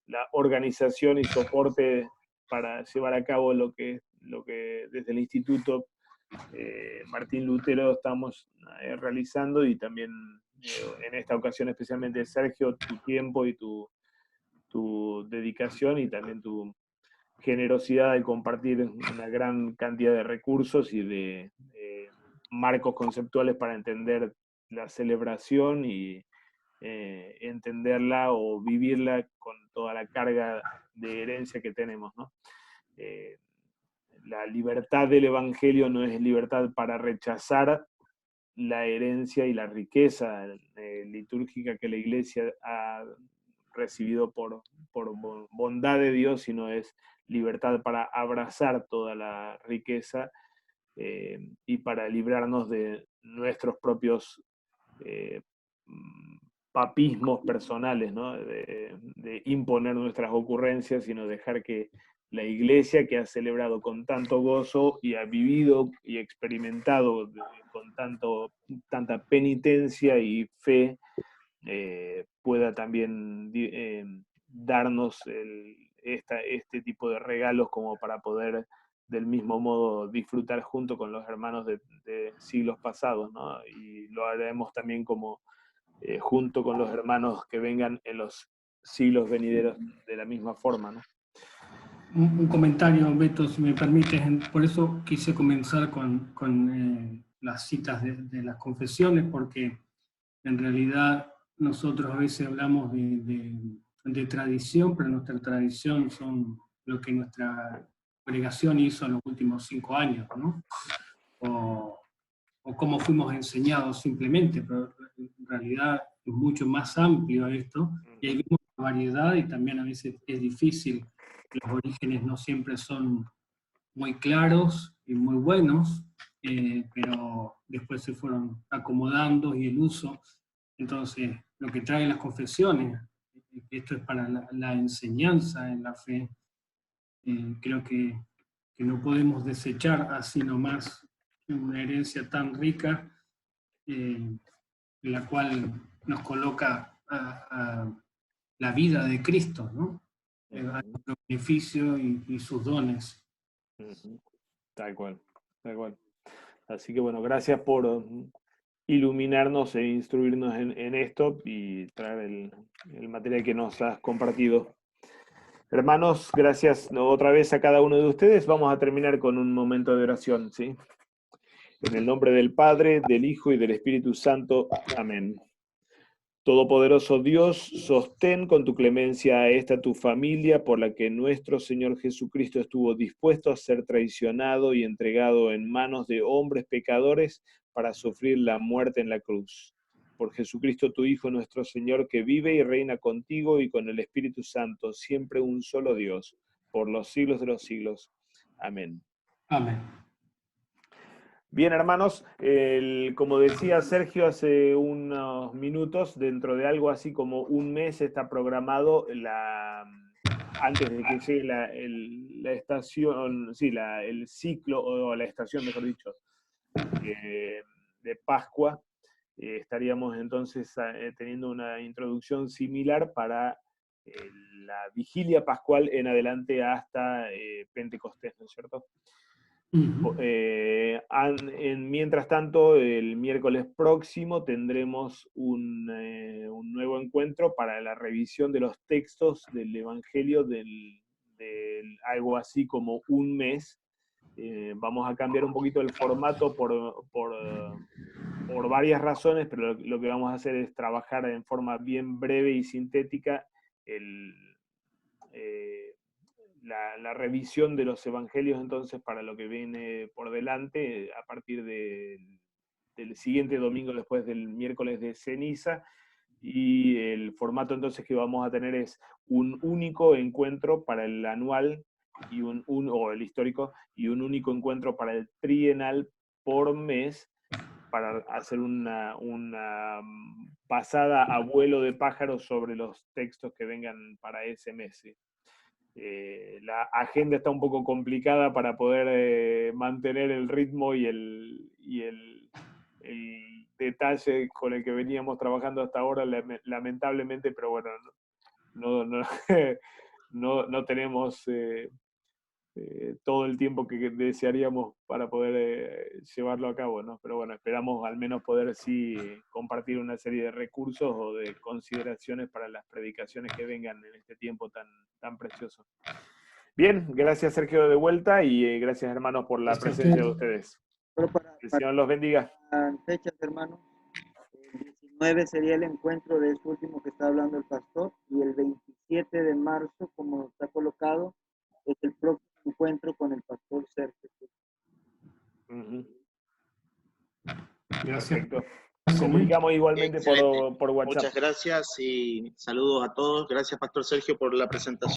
la organización y soporte para llevar a cabo lo que desde el Instituto Martín Lutero estamos realizando, y también en esta ocasión especialmente, Sergio, tu tiempo y tu dedicación y también tu generosidad al compartir una gran cantidad de recursos y de marcos conceptuales para entender la celebración y entenderla o vivirla con toda la carga de herencia que tenemos, ¿no? La libertad del Evangelio no es libertad para rechazar la herencia y la riqueza litúrgica que la Iglesia ha recibido por bondad de Dios, sino es libertad para abrazar toda la riqueza y para librarnos de nuestros propios papismos personales, ¿no? De imponer nuestras ocurrencias, sino dejar que la Iglesia, que ha celebrado con tanto gozo y ha vivido y experimentado con tanta penitencia y fe, pueda también darnos este tipo de regalos como para poder del mismo modo disfrutar junto con los hermanos de siglos pasados, ¿no? Y lo haremos también como junto con los hermanos que vengan en los siglos venideros de la misma forma, ¿no? Un comentario, Beto, si me permites. Por eso quise comenzar con las citas de las confesiones, porque en realidad nosotros a veces hablamos de tradición, pero nuestra tradición son lo que nuestra congregación hizo en los últimos 5 años, ¿no? O cómo fuimos enseñados simplemente, pero en realidad es mucho más amplio esto, y hay mucha variedad y también a veces es difícil. Los orígenes no siempre son muy claros y muy buenos, pero después se fueron acomodando y el uso. Entonces, lo que traen las confesiones, esto es para la enseñanza en la fe, creo que no podemos desechar así nomás una herencia tan rica, en la cual nos coloca a la vida de Cristo, ¿no? A nuestro beneficio y sus dones. Tal cual, tal cual. Así que bueno, gracias por iluminarnos e instruirnos en esto y traer el material que nos has compartido. Hermanos, gracias otra vez a cada uno de ustedes. Vamos a terminar con un momento de oración, ¿sí? En el nombre del Padre, del Hijo y del Espíritu Santo. Amén. Todopoderoso Dios, sostén con tu clemencia a esta tu familia, por la que nuestro Señor Jesucristo estuvo dispuesto a ser traicionado y entregado en manos de hombres pecadores para sufrir la muerte en la cruz. Por Jesucristo tu Hijo, nuestro Señor, que vive y reina contigo y con el Espíritu Santo, siempre un solo Dios, por los siglos de los siglos. Amén. Amén. Bien, hermanos, como decía Sergio hace unos minutos, dentro de algo así como un mes está programado antes de que llegue la estación, sí, el ciclo, o la estación, mejor dicho, de Pascua. Estaríamos entonces teniendo una introducción similar para la vigilia pascual en adelante hasta Pentecostés, ¿no es cierto? Mientras tanto, el miércoles próximo tendremos un nuevo encuentro para la revisión de los textos del Evangelio del algo así como un mes. Vamos a cambiar un poquito el formato por varias razones, pero lo que vamos a hacer es trabajar en forma bien breve y sintética la revisión de los evangelios entonces para lo que viene por delante a partir del siguiente domingo después del miércoles de ceniza, y el formato entonces que vamos a tener es un único encuentro para el anual o el histórico, y un único encuentro para el trienal por mes, para hacer una pasada a vuelo de pájaro sobre los textos que vengan para ese mes. La agenda está un poco complicada para poder mantener el ritmo y el detalle con el que veníamos trabajando hasta ahora, lamentablemente, pero bueno, no tenemos todo el tiempo que desearíamos para poder llevarlo a cabo, ¿no? Pero bueno, esperamos al menos poder sí compartir una serie de recursos o de consideraciones para las predicaciones que vengan en este tiempo tan precioso. Bien, gracias Sergio de vuelta, y gracias hermanos por la presencia de ustedes. Que el Señor los bendiga. Fechas, hermano. El 19 sería el encuentro de este último que está hablando el pastor, y el 27 de marzo, como está colocado, es el próximo encuentro con el pastor Sergio. Gracias. Perfecto. Comunicamos igualmente por WhatsApp. Muchas gracias y saludos a todos. Gracias, Pastor Sergio, por la presentación.